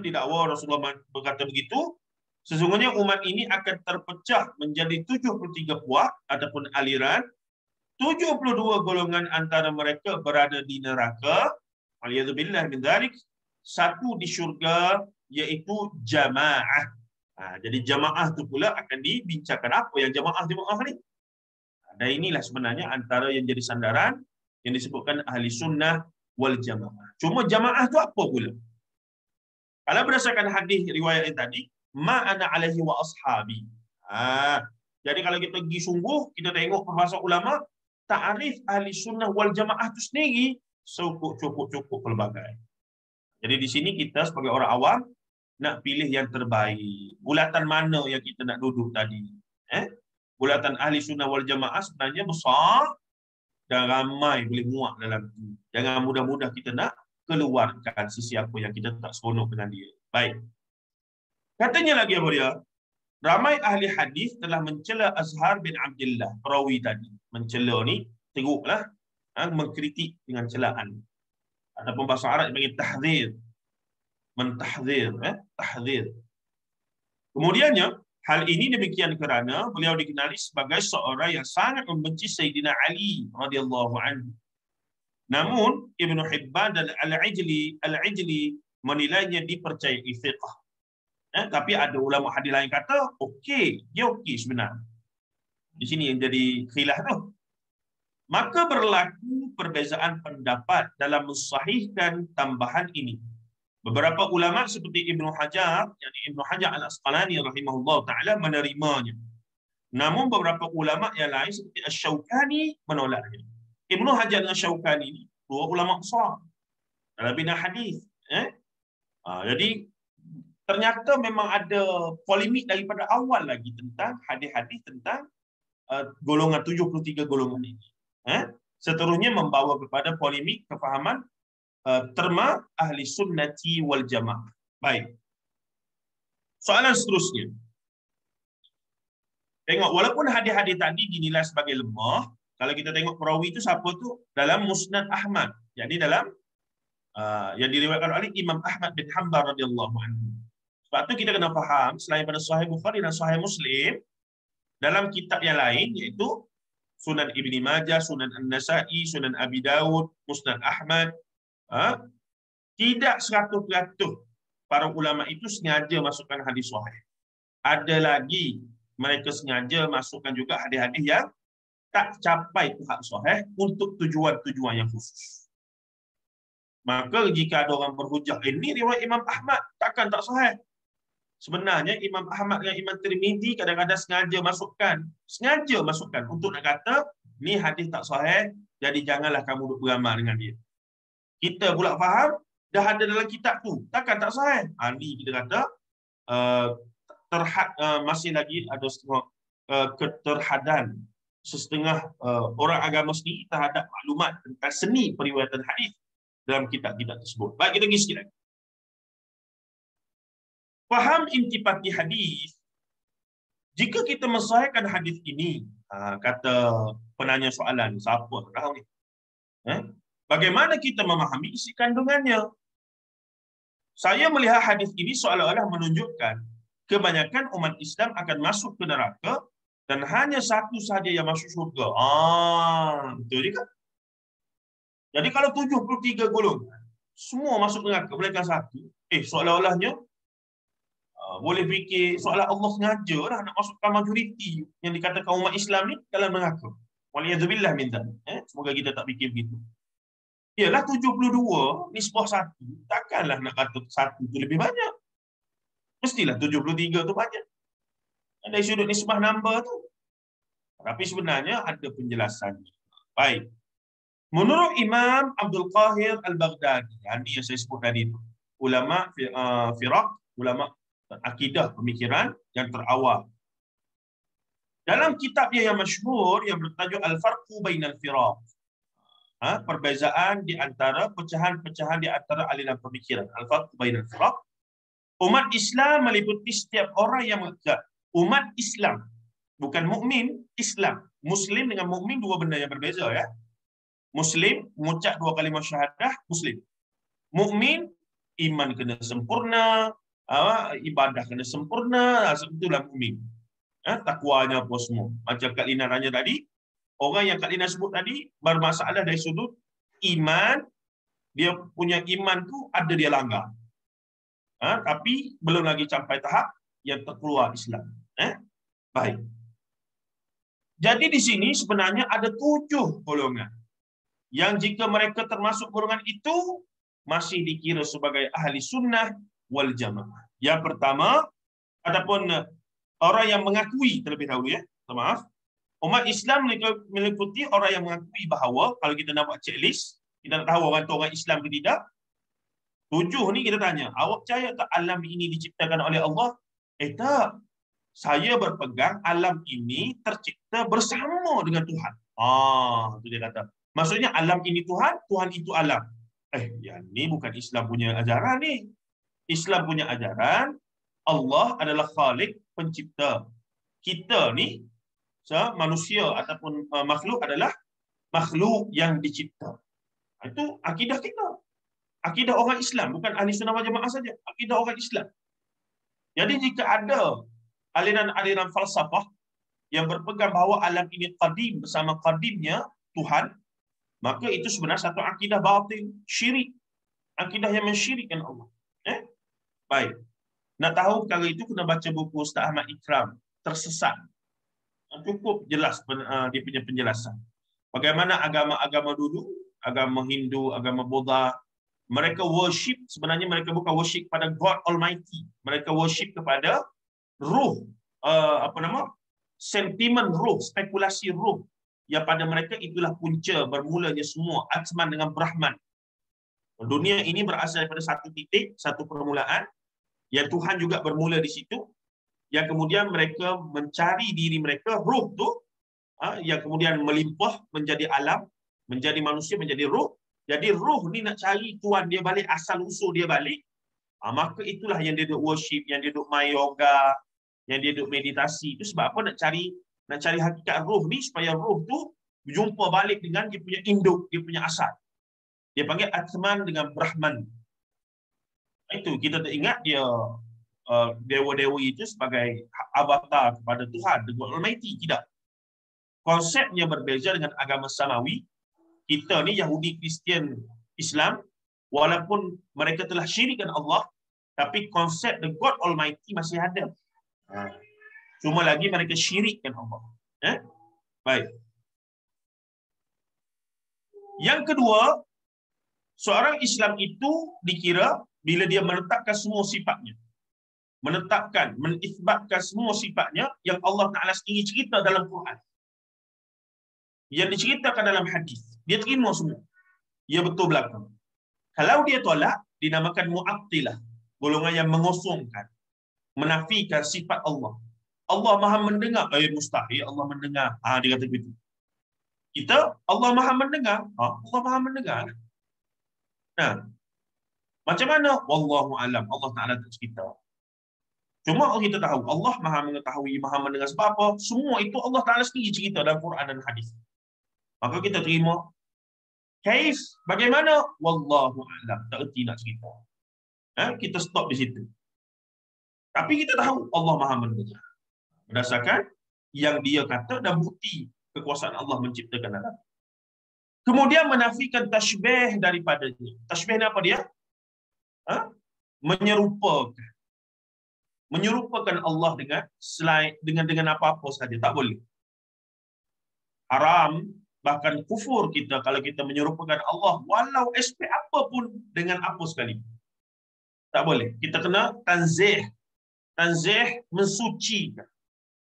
didakwa Rasulullah berkata begitu, sesungguhnya umat ini akan terpecah menjadi 73 puak ataupun aliran. 72 golongan antara mereka berada di neraka. Aliyadzubillah min dzalik. Satu di syurga, iaitu jamaah. Jadi jamaah itu pula akan dibincangkan. Apa yang jamaah ni? Dan inilah sebenarnya antara yang jadi sandaran yang disebutkan ahli sunnah wal jamaah. Cuma jamaah itu apa pula? Kalau berdasarkan hadis riwayat yang tadi, ma ana alaihi wa ashabi. Jadi kalau kita pergi sungguh, kita tengok perbahasan ulama, ta'arif ahli sunnah wal jamaah itu sendiri cukup pelbagai. Jadi di sini kita sebagai orang awam nak pilih yang terbaik. Bulatan mana yang kita nak duduk tadi? bulatan ahli sunnah wal jamaah sebenarnya besar dan ramai boleh muat dalam itu. Jangan mudah-mudah kita nak keluarkan sesiapa yang kita tak seronok dengan dia. Baik. Katanya lagi apa dia? Ramai ahli hadis telah mencela Azhar bin Abdullah, perawi tadi. Mencela ni, teruklah, mengkritik dengan celaan. Ataupun bahasa Arab panggil tahzir. Mentahzir, tahzir. Kemudiannya, hal ini demikian kerana beliau dikenali sebagai seorang yang sangat membenci Sayyidina Ali radhiyallahu anhu. Namun Ibnu Hibban dan Al-Ijli menilainya dipercayai thiqah. Tapi ada ulama hadis lain kata okey, dia okey sebenarnya. Di sini yang jadi khilaf tu. Maka berlaku perbezaan pendapat dalam mensahihkan tambahan ini. Beberapa ulama seperti Ibnu Hajar, yakni Ibnu Hajar Al-Asqalani rahimahullah taala menerimanya. Namun beberapa ulama yang lain seperti Asy-Syaukani menolaknya. Ibnu Hajar dan Syaukani ini dua ulama besar dalam bidang hadis. Jadi ternyata memang ada polemik daripada awal lagi tentang hadis-hadis tentang golongan 73 golongan ini. Seterusnya membawa kepada polemik kefahaman terma ahli sunnati wal jamaah. Baik. Soalan seterusnya. Tengok, walaupun hadis-hadis tadi dinilai sebagai lemah, kalau kita tengok perawi itu siapa tu? Dalam Musnad Ahmad. Jadi dalam yang diriwayatkan oleh Imam Ahmad bin Hanbal radhiyallahu anhu. Sebab tu kita kena faham, selain pada Sahih Bukhari dan Sahih Muslim, dalam kitab yang lain iaitu Sunan Ibni Majah, Sunan An-Nasa'i, Sunan Abi Dawud, Musnad Ahmad, tidak 100% para ulama itu sengaja masukkan hadis sahih. Ada lagi mereka sengaja masukkan juga hadis-hadis yang tak capai tahap sahih untuk tujuan-tujuan yang khusus. Maka jika ada orang berhujah, ini riwayat Imam Ahmad, takkan tak sahih. Sebenarnya Imam Ahmad dengan Imam Tirmizi kadang-kadang sengaja masukkan untuk nak kata ni hadis tak sahih, jadi janganlah kamu duk beramal dengan dia. Kita pula faham dah ada dalam kitab tu, takkan tak sahih. Ni kita kata masih lagi ada keterhadan setengah orang agama sendiri terhadap maklumat tentang seni periwayatan hadis dalam kitab-kitab tersebut. Baik, kita pergi sikit lagi. Faham intipati hadis. Jika kita mensahihkan hadis ini, kata penanya soalan, siapa tahu ni? Bagaimana kita memahami isi kandungannya? Saya melihat hadis ini seolah-olah menunjukkan kebanyakan umat Islam akan masuk ke neraka dan hanya satu sahaja yang masuk syurga. Betul juga. Jadi kalau 73 golongan, semua masuk neraka, melainkan satu. Seolah-olahnya boleh fikir seolah Allah sengaja lah nak masukkan majoriti yang dikatakan umat Islam ni dalam neraka. Waliyadzubillah min dzalik. Semoga kita tak fikir begitu. Ialah 72 nisbah satu. Takkanlah nak kata satu tu lebih banyak. Mestilah 73 tu banyak. Dari sudut nisbah number tu. Tapi sebenarnya ada penjelasannya. Baik. Menurut Imam Abdul Qahir Al-Baghdadi, ini yang saya sebut tadi tu, ulama firaq, ulama akidah pemikiran yang terawal. Dalam kitabnya yang masyhur yang bertajuk Al-Farqu Bainal Firaq, perbezaan di antara pecahan-pecahan di antara aliran pemikiran. Al-Farqu Bainal Firaq. Umat Islam meliputi setiap orang yang umat Islam, bukan mukmin, Islam. Muslim dengan mukmin dua benda yang berbeza ya. Muslim mengucap dua kalimah syahadah, Muslim. Mukmin iman kena sempurna, ibadah kena sempurna, itulah mukmin. Takwanya apa semua. Macam Kak Lina tanya tadi, orang yang Kak Lina sebut tadi bermasalah dari sudut iman, dia punya iman tu ada dia langgar. Tapi belum lagi sampai tahap yang terkeluar Islam. Baik. Jadi di sini sebenarnya ada 7 golongan yang jika mereka termasuk golongan itu masih dikira sebagai ahli sunnah wal jamaah. Yang pertama, ataupun orang yang mengakui terlebih dahulu ya. Maaf. Umat Islam meliputi orang yang mengakui bahawa kalau kita nak buat checklist, kita nak tahu orang tu orang Islam ke tidak. 7 ni kita tanya, awak percaya tak alam ini diciptakan oleh Allah? Tak. saya berpegang alam ini tercipta bersama dengan Tuhan. Itu dia kata. Maksudnya alam ini Tuhan, Tuhan itu alam. Yang ni bukan Islam punya ajaran ni. Islam punya ajaran, Allah adalah Khalik, pencipta. Kita ni, manusia ataupun makhluk adalah makhluk yang dicipta. Itu akidah kita. Akidah orang Islam, bukan ahli sunnah wal jamaah saja. Akidah orang Islam. Jadi jika ada aliran-aliran falsafah yang berpegang bahawa alam ini qadim bersama qadimnya Tuhan, maka itu sebenarnya satu akidah batil, syirik. Akidah yang mensyirikkan Allah. Baik. Nak tahu perkara itu, kena baca buku Ustaz Ahmad Ikram, Tersesat. Cukup jelas dia punya penjelasan. Bagaimana agama-agama dulu, agama Hindu, agama Buddha, mereka worship, sebenarnya mereka bukan worship kepada God Almighty. Mereka worship kepada ruh, sentimen ruh, spekulasi ruh. Yang pada mereka itulah punca bermulanya semua, Atman dengan Brahman. Dunia ini berasal daripada satu titik, satu permulaan, yang Tuhan juga bermula di situ, yang kemudian mereka mencari diri mereka, ruh tu, yang kemudian melimpah menjadi alam, menjadi manusia, menjadi ruh. Jadi ruh ni nak cari Tuhan dia balik, asal usul dia balik, maka itulah yang dia duk worship, yang dia duk main yoga, yang dia duk meditasi. Itu sebab apa? Nak cari hakikat ruh ni, supaya ruh tu berjumpa balik dengan dia punya induk, dia punya asal. Dia panggil Atman dengan Brahman. Itu kita tak ingat dia dewa-dewi itu sebagai avatar kepada Tuhan, the God Almighty. Tidak. Konsepnya berbeza dengan agama Samawi. Kita ni Yahudi, Kristian, Islam, walaupun mereka telah syirikkan Allah, tapi konsep the God Almighty masih ada. Cuma lagi mereka syirikkan Allah. Baik. Yang kedua, seorang Islam itu dikira bila dia menetapkan semua sifatnya. Menisbatkan semua sifatnya yang Allah Ta'ala sendiri cerita dalam Quran. Yang diceritakan dalam hadis. Dia terima semua. Dia betul belakang. Kalau dia tolak, dinamakan mu'attilah. Golongan yang mengosongkan, menafikan sifat Allah. Allah Maha mendengar. Mustahil Allah mendengar. Dia kata begitu. Kita, Allah Maha mendengar. Allah Maha mendengar. Nah, macam mana? Wallahu alam. Allah Ta'ala tak cerita. Cuma kita tahu, Allah Maha mengetahui, Maha mendengar. Sebab apa? Semua itu Allah Ta'ala sendiri cerita dalam Quran dan hadis. Maka kita terima. Kaif, bagaimana? Wallahu a'lam. Tak erti nak cerita. Kita stop di situ. Tapi kita tahu Allah Maha mendengar. Berdasarkan yang dia kata dan bukti kekuasaan Allah menciptakan alam. Kemudian menafikan tashbih daripadanya. Tashbih ni apa dia? Menyerupakan Allah dengan apa-apa saja. Tak boleh. Haram, bahkan kufur kita kalau kita menyerupakan Allah walau aspek apa pun dengan apa sekali. Tak boleh. Kita kena tanzih. Tanzih mensucikan,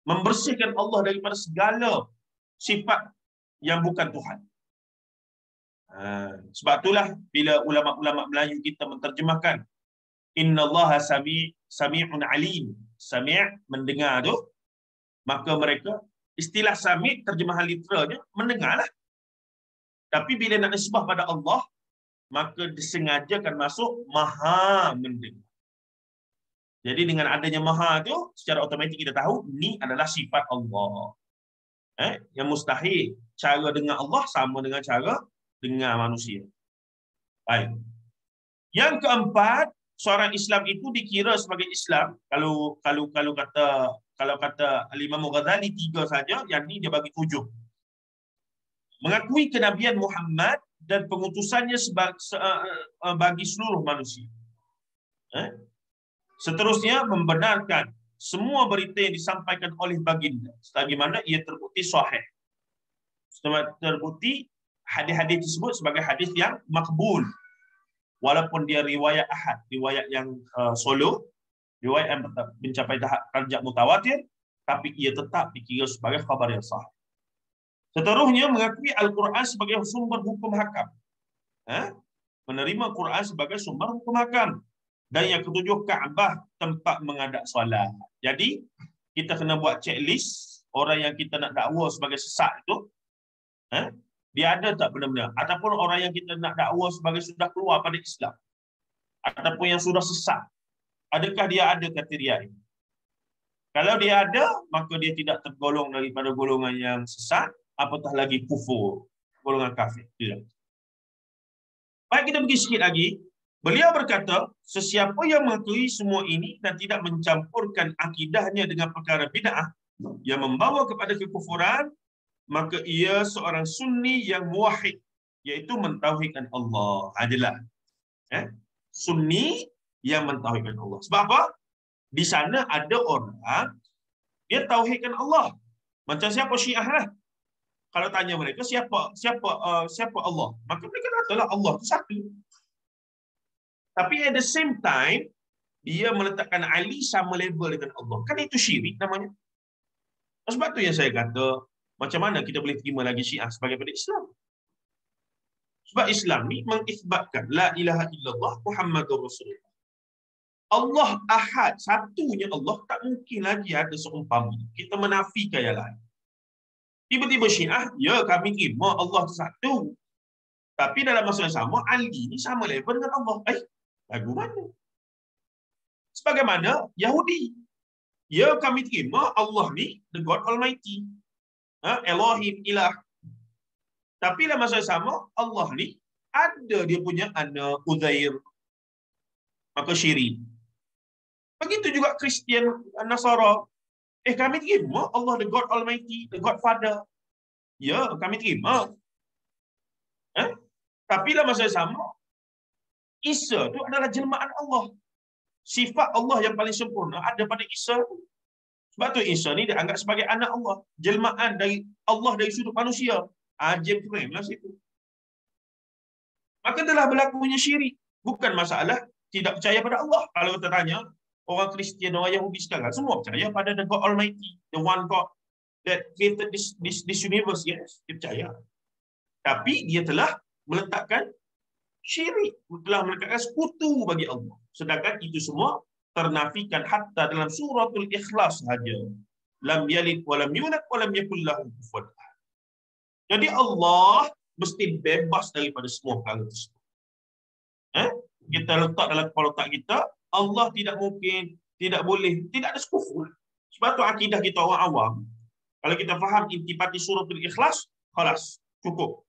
membersihkan Allah daripada segala sifat yang bukan Tuhan. Sebab itulah bila ulama-ulama Melayu kita menterjemahkan innallaha sami'un alim. Sami' mendengar tu, maka mereka istilah sami' terjemahan literalnya mendengarlah. Tapi bila nak nisbah pada Allah, maka disengajakan masuk Maha mendengar. Jadi dengan adanya Maha tu, secara automatik kita tahu ni adalah sifat Allah. Yang mustahil cara dengar Allah sama dengan cara dengar manusia. Baik. Yang keempat, seorang Islam itu dikira sebagai Islam. Kalau kata Al-Imam Ghazali 3 saja, yang ni dia bagi 7. Mengakui kenabian Muhammad dan pengutusannya bagi seluruh manusia. Seterusnya membenarkan semua berita yang disampaikan oleh baginda selagi mana ia terbukti sahih. Terbukti hadis-hadis tersebut sebagai hadis yang makbul. Walaupun dia riwayat ahad, riwayat yang solo, riwayat yang mencapai tahap darjat mutawatir, tapi ia tetap dikira sebagai khabar yang sahih. Seterusnya mengakui Al-Quran sebagai sumber hukum hakam. Menerima Quran sebagai sumber hukum hakam. Dan yang ketujuh, Kaabah tempat mengadak solat. Jadi kita kena buat checklist orang yang kita nak dakwa sebagai sesat itu, dia ada tak benar-benar? Ataupun orang yang kita nak dakwa sebagai sudah keluar pada Islam, ataupun yang sudah sesat, adakah dia ada kriteria ini? Kalau dia ada, maka dia tidak tergolong daripada golongan yang sesat, apatah lagi kufur, golongan kafir. Tidak. Baik, kita pergi sikit lagi. Beliau berkata, sesiapa yang mengakui semua ini dan tidak mencampurkan akidahnya dengan perkara bid'ah yang membawa kepada kekufuran, maka ia seorang sunni yang muwahhid, iaitu mentauhidkan Allah. Adalah sunni yang mentauhidkan Allah. Sebab apa? Di sana ada orang dia tauhidkan Allah. Macam siapa Syiah lah. Kalau tanya mereka siapa Allah, maka mereka katalah Allah itu satu. Tapi at the same time dia meletakkan Ali sama level dengan Allah. Kan itu syirik namanya. Sebab tu yang saya kata, macam mana kita boleh terima lagi Syiah sebagai pada Islam? Sebab Islam ni mengisbatkan la ilaha illallah Muhammadur Rasulullah. Allah Ahad, satunya Allah, tak mungkin lagi ada seumpama. Kita menafikan yang lain. Tiba-tiba Syiah, ya kami terima Allah itu satu. Tapi dalam masa yang sama, Ali ni sama level dengan Allah. Lagu mana? Sebagaimana Yahudi. Ya kami terima Allah ni the God Almighty. Elohim, ilah. Tapi dalam masa yang sama, Allah ni ada dia punya anak Uzair. Maka syirik. Begitu juga Kristian, Nasara. Kami terima Allah the God Almighty, the God Father. Ya, kami terima. Tapi dalam masa yang sama, Isa itu adalah jelmaan Allah. Sifat Allah yang paling sempurna ada pada Isa. Sebab tu Isa ni dianggap sebagai anak Allah. Jelmaan dari Allah dari sudut manusia. Ajib keren lah situ. Maka telah berlakunya syirik. Bukan masalah tidak percaya pada Allah. Kalau kita tanya, orang Kristian, orang Yahudi sekarang, semua percaya pada the God Almighty. The one God that created this universe. Yes, dia percaya. Tapi dia telah meletakkan syirik, telah meletakkan sekutu bagi Allah. Sedangkan itu semua ternafikan hatta dalam suratul Ikhlas sahaja. Lam yalid wa lam yulad wa lam yakul lahu kufuwan ahad. Jadi Allah mesti bebas daripada semua perkara tersebut. Kita letak dalam kepala otak kita, Allah tidak mungkin, tidak boleh, tidak ada sekufu. Sebab tu akidah kita orang awam, kalau kita faham intipati suratul Ikhlas, khalas, cukup.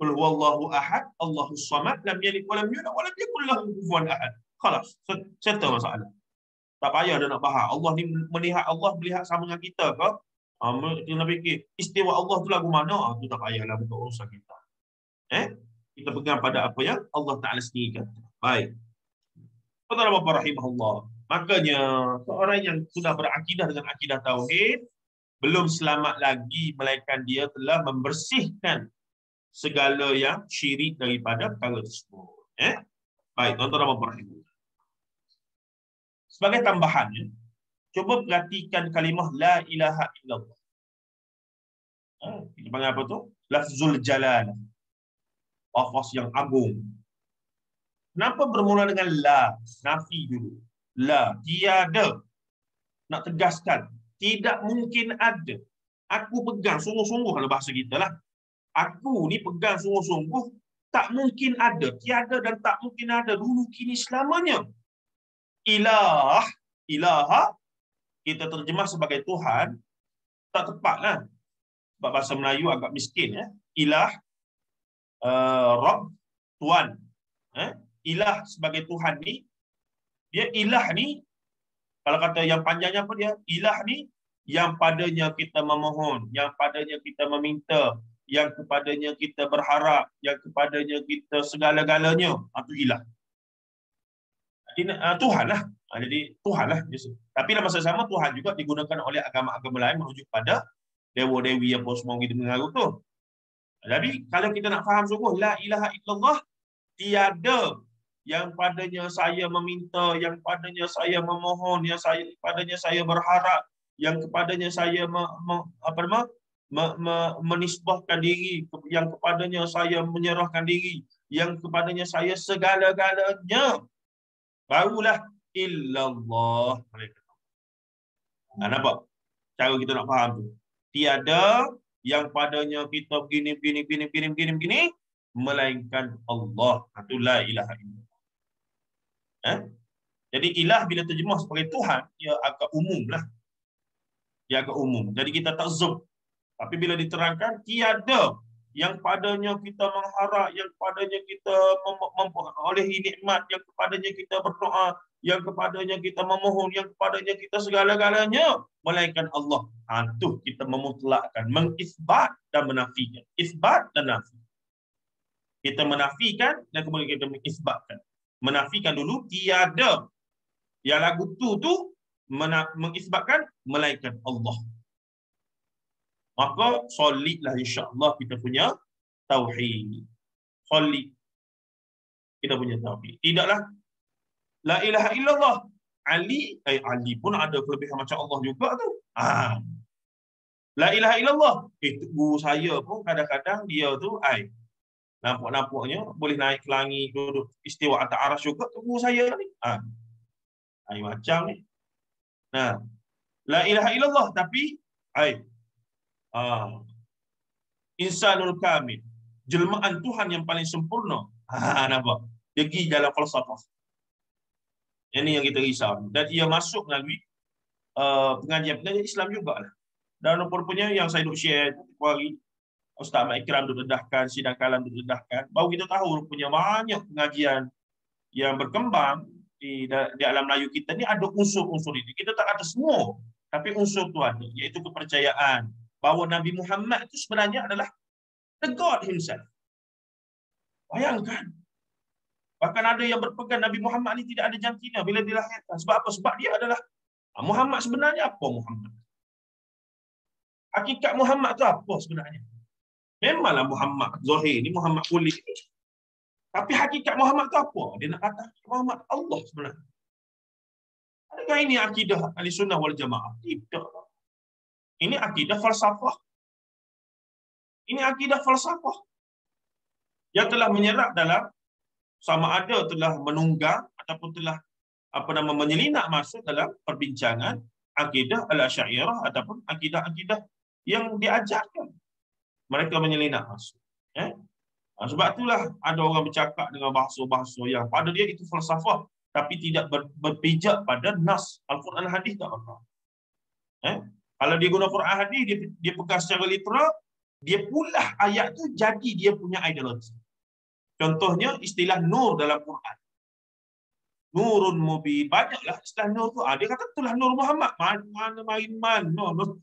Qul huwallahu ahad, Allahus samad, lam yalid wa lam yulad wa lam yakul lahu kufuwan ahad. Khalas, settle masalah. Tak payah dah nak bahas. Allah ni melihat, Allah melihat sama dengan kita ke? Kita nak fikir istiwa Allah tu lagu mana? Tu tak payahlah, bukan urusan kita. Kita pegang pada apa yang Allah Taala sendiri kata. Baik. Saudara bapa rahimahullah. Makanya seorang yang sudah berakidah dengan akidah tauhid belum selamat lagi melainkan dia telah membersihkan segala yang syirik daripada perkara tersebut. Baik, tuan-tuan dan puan-puan. Sebagai tambahannya, cuba perhatikan kalimah la ilaha illallah. Kita panggil apa tu? Lafzul jalal. Lafaz yang agung. Kenapa bermula dengan la? Nafi dulu. La, tiada. Nak tegaskan, tidak mungkin ada. Aku pegang sungguh-sungguh kalau bahasa kita lah. Aku ni pegang sungguh-sungguh, tak mungkin ada. Tiada dan tak mungkin ada dulu, kini, selamanya. Ilah, ilaha, kita terjemah sebagai Tuhan, tak tepatlah. Sebab bahasa Melayu agak miskin. Ilah, Rabb, Tuhan. Ilah sebagai Tuhan ni, dia ilah ni, kalau kata yang panjangnya apa dia? Ilah ni, yang padanya kita memohon, yang padanya kita meminta, yang kepadanya kita berharap, yang kepadanya kita segala-galanya. Itu ilah. Tuhan lah. Jadi Tuhan lah. Tapi dalam masa sama Tuhan juga digunakan oleh agama-agama lain merujuk pada dewa-dewi apa semua kita mengaku tu. Jadi kalau kita nak faham sungguh la ilaha illallah, tiada yang padanya saya meminta, yang padanya saya memohon, yang padanya saya berharap, yang kepadanya saya menisbahkan diri, yang kepadanya saya menyerahkan diri, yang kepadanya saya segala-galanya, barulah illallah. Nampak? Cara kita nak faham tu. Tiada yang padanya kita begini, melainkan Allah. Itu la ilaha illallah. Jadi ilah bila terjemah sebagai Tuhan, dia agak umum lah. Dia agak umum. Jadi kita tak zoom. Tapi bila diterangkan, tiada yang padanya kita mengharap, yang padanya kita memperolehi nikmat, yang kepadanya kita berdoa, yang kepadanya kita memohon, yang kepadanya kita segala-galanya, melainkan Allah. Itu kita memutlakkan, mengisbat dan menafikan. Isbat dan nafi. Kita menafikan dan kemudian kita mengisbatkan. Menafikan dulu, tiada. Yang lagu tu mengisbatkan, melainkan Allah. Maka solidlah insya-Allah kita punya tauhid. Solid kita punya tauhid. Tidaklah la ilaha illallah. Ali pun ada kelebihan macam Allah juga tu. La ilaha illallah. Guru saya pun kadang-kadang dia tu nampak-nampaknya boleh naik ke langit, duduk istiwa atas arsy juga tu guru saya ni. Macam ni. Nah, la ilaha illallah tapi insanul kamil, jelmaan Tuhan yang paling sempurna. Nampak? Dia pergi dalam falsafah. Ini yang kita risau. Dan ia masuk melalui pengajian Islam jugalah. Dan rupanya yang saya duk share hari Ustaz Ahmad Ikram duk dedahkan, sidang kalam duk dedahkan, baru kita tahu rupanya banyak pengajian yang berkembang di alam Melayu kita ni ada unsur-unsur ini. Kita tak ada semua, tapi unsur tu ada, iaitu kepercayaan bahawa Nabi Muhammad itu sebenarnya adalah the God himself. Bayangkan. Bahkan ada yang berpegang Nabi Muhammad ni tidak ada jantina bila dilahirkan. Sebab apa? Sebab dia adalah Muhammad sebenarnya apa Muhammad? Hakikat Muhammad tu apa sebenarnya? Memanglah Muhammad Zahir ni Muhammad kulit. Tapi hakikat Muhammad tu apa? Dia nak kata Muhammad Allah sebenarnya. Adakah ini akidah Ahlussunnah wal Jamaah? Tidak. Ini akidah falsafah. Ini akidah falsafah yang telah menyerap dalam sama ada telah menunggang ataupun telah menyelinap masuk dalam perbincangan akidah al-Asy'ariyah ataupun akidah-akidah yang diajarkan. Mereka menyelinap masuk. Sebab itulah ada orang bercakap dengan bahasa-bahasa yang pada dia itu falsafah tapi tidak berpijak pada nas Al-Quran hadis tak apa. Kalau dia guna Quran hadis, dia pegang secara literal, dia pulah ayat tu jadi dia punya ideologi. Contohnya istilah nur dalam Quran. Nurun mubin. Banyaklah istilah nur tu. Dia kata itulah nur Muhammad. Mana main nur.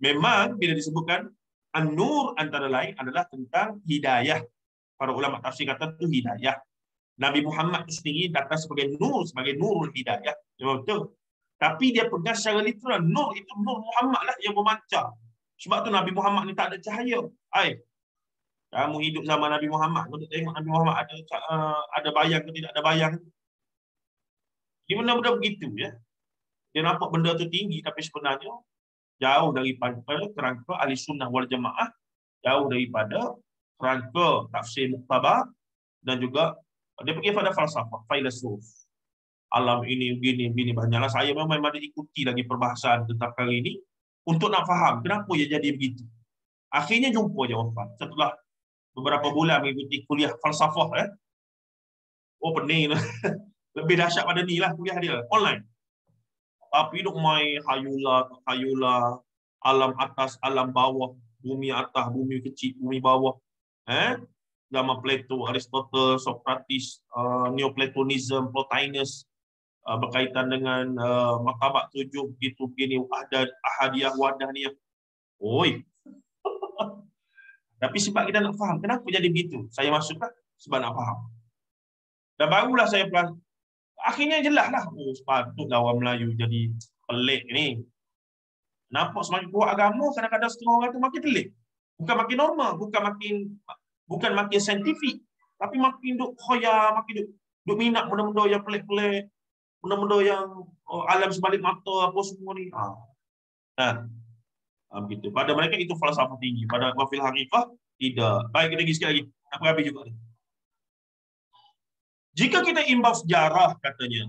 Memang bila disebutkan an-nur antara lain adalah tentang hidayah. Para ulama tafsir kata itu hidayah. Nabi Muhammad itu sendiri datang sebagai nur, sebagai nurul hidayah. Memang betul. Tapi dia pegang secara literal. Nur itu nur Muhammad lah yang memancar. Sebab tu Nabi Muhammad ni tak ada cahaya. Kamu hidup zaman Nabi Muhammad, kamu tengok Nabi Muhammad ada bayang ke tidak ada bayang. Dia benda-benda begitu ya. Dia nampak benda tu tinggi tapi sebenarnya jauh daripada kerangka Ahlussunnah wal Jamaah, jauh daripada kerangka tafsir muktabar dan juga dia pergi pada falsafah, filosof. Alam ini begini banyaklah. Saya memang ada ikuti lagi perbahasan tentang kali ini untuk nak faham kenapa dia jadi begitu. Akhirnya jumpa jawapan setelah beberapa bulan mengikuti kuliah falsafah. Pening lah. Lebih dahsyat pada ni lah kuliah dia online. Tapi duk main hayula, alam atas, alam bawah, bumi atas, bumi kecil, bumi bawah. Zaman Plato, Aristotle, Socrates, Neoplatonism, Plotinus, berkaitan dengan martabat 7 begitu begini, ahadiyah, wahdaniah. Tapi sebab kita nak faham kenapa jadi begitu, saya masuklah sebab nak faham. Dan barulah saya akhirnya jelaslah, sepatutlah orang Melayu jadi pelik ni. Nampak semakin kuat agama, kadang-kadang setengah orang tu makin pelik. Bukan makin normal, bukan makin saintifik, tapi makin duk khoyar, makin duk minat benda-benda yang pelik-pelik, benda-benda yang alam sebalik mata apa semua ni. Begitu. Pada mereka itu falsafah tinggi. Pada wafil harifah tidak. Baik, kita pergi sikit lagi. Nak berhabis juga. Jika kita imbau sejarah katanya,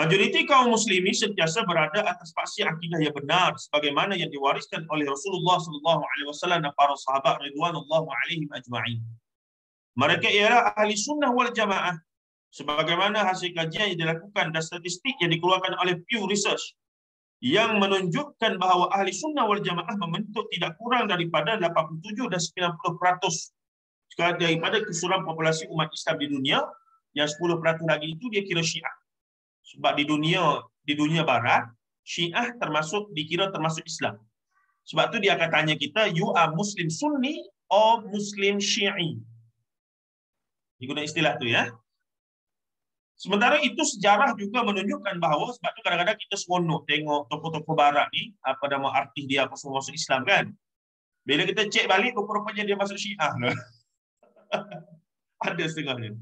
Majoriti kaum muslimin sentiasa berada atas faksi akidah yang benar sebagaimana yang diwariskan oleh Rasulullah sallallahu alaihi wasallam dan para sahabat ridwanullah alaihim ajma'in. Mereka ialah ahli sunnah wal jamaah sebagaimana hasil kajian yang dilakukan dan statistik yang dikeluarkan oleh Pew Research yang menunjukkan bahawa ahli sunnah wal jamaah membentuk tidak kurang daripada 87 dan 90% daripada keseluruhan populasi umat Islam di dunia. Yang 10% lagi itu dia kira Syiah. Sebab di dunia barat, Syiah dikira termasuk Islam. Sebab tu dia akan tanya kita, you are Muslim Sunni or Muslim Syi'i? Dia guna istilah tu ya. Sementara itu sejarah juga menunjukkan bahawa, sebab tu kadang-kadang kita seronok tengok tokoh-tokoh barat ni, apa nama artis dia apa semua masuk Islam kan. Bila kita cek balik, rupa-rupanya dia masuk Syiah lah. Ada setengahnya.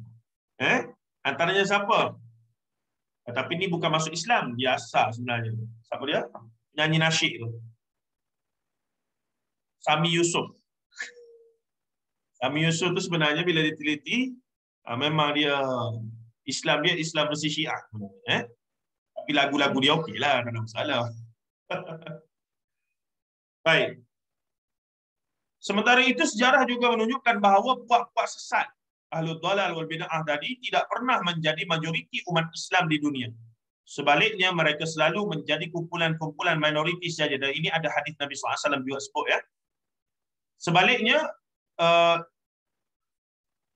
Antaranya siapa? Tapi ni bukan masuk Islam, dia asal sebenarnya. Siapa dia? Nyanyi nasyid tu. Sami Yusuf. Sami Yusuf tu sebenarnya bila diteliti, memang dia Islam versi Syiah. Tapi lagu-lagu dia okey lah, tak ada masalah. Baik. Sementara itu sejarah juga menunjukkan bahawa puak-puak sesat Ahlul Dhalal wal Bid'ah tadi tidak pernah menjadi majoriti umat Islam di dunia. Sebaliknya mereka selalu menjadi kumpulan-kumpulan minoriti saja. Dan ini ada hadis Nabi SAW juga sebut ya. Sebaliknya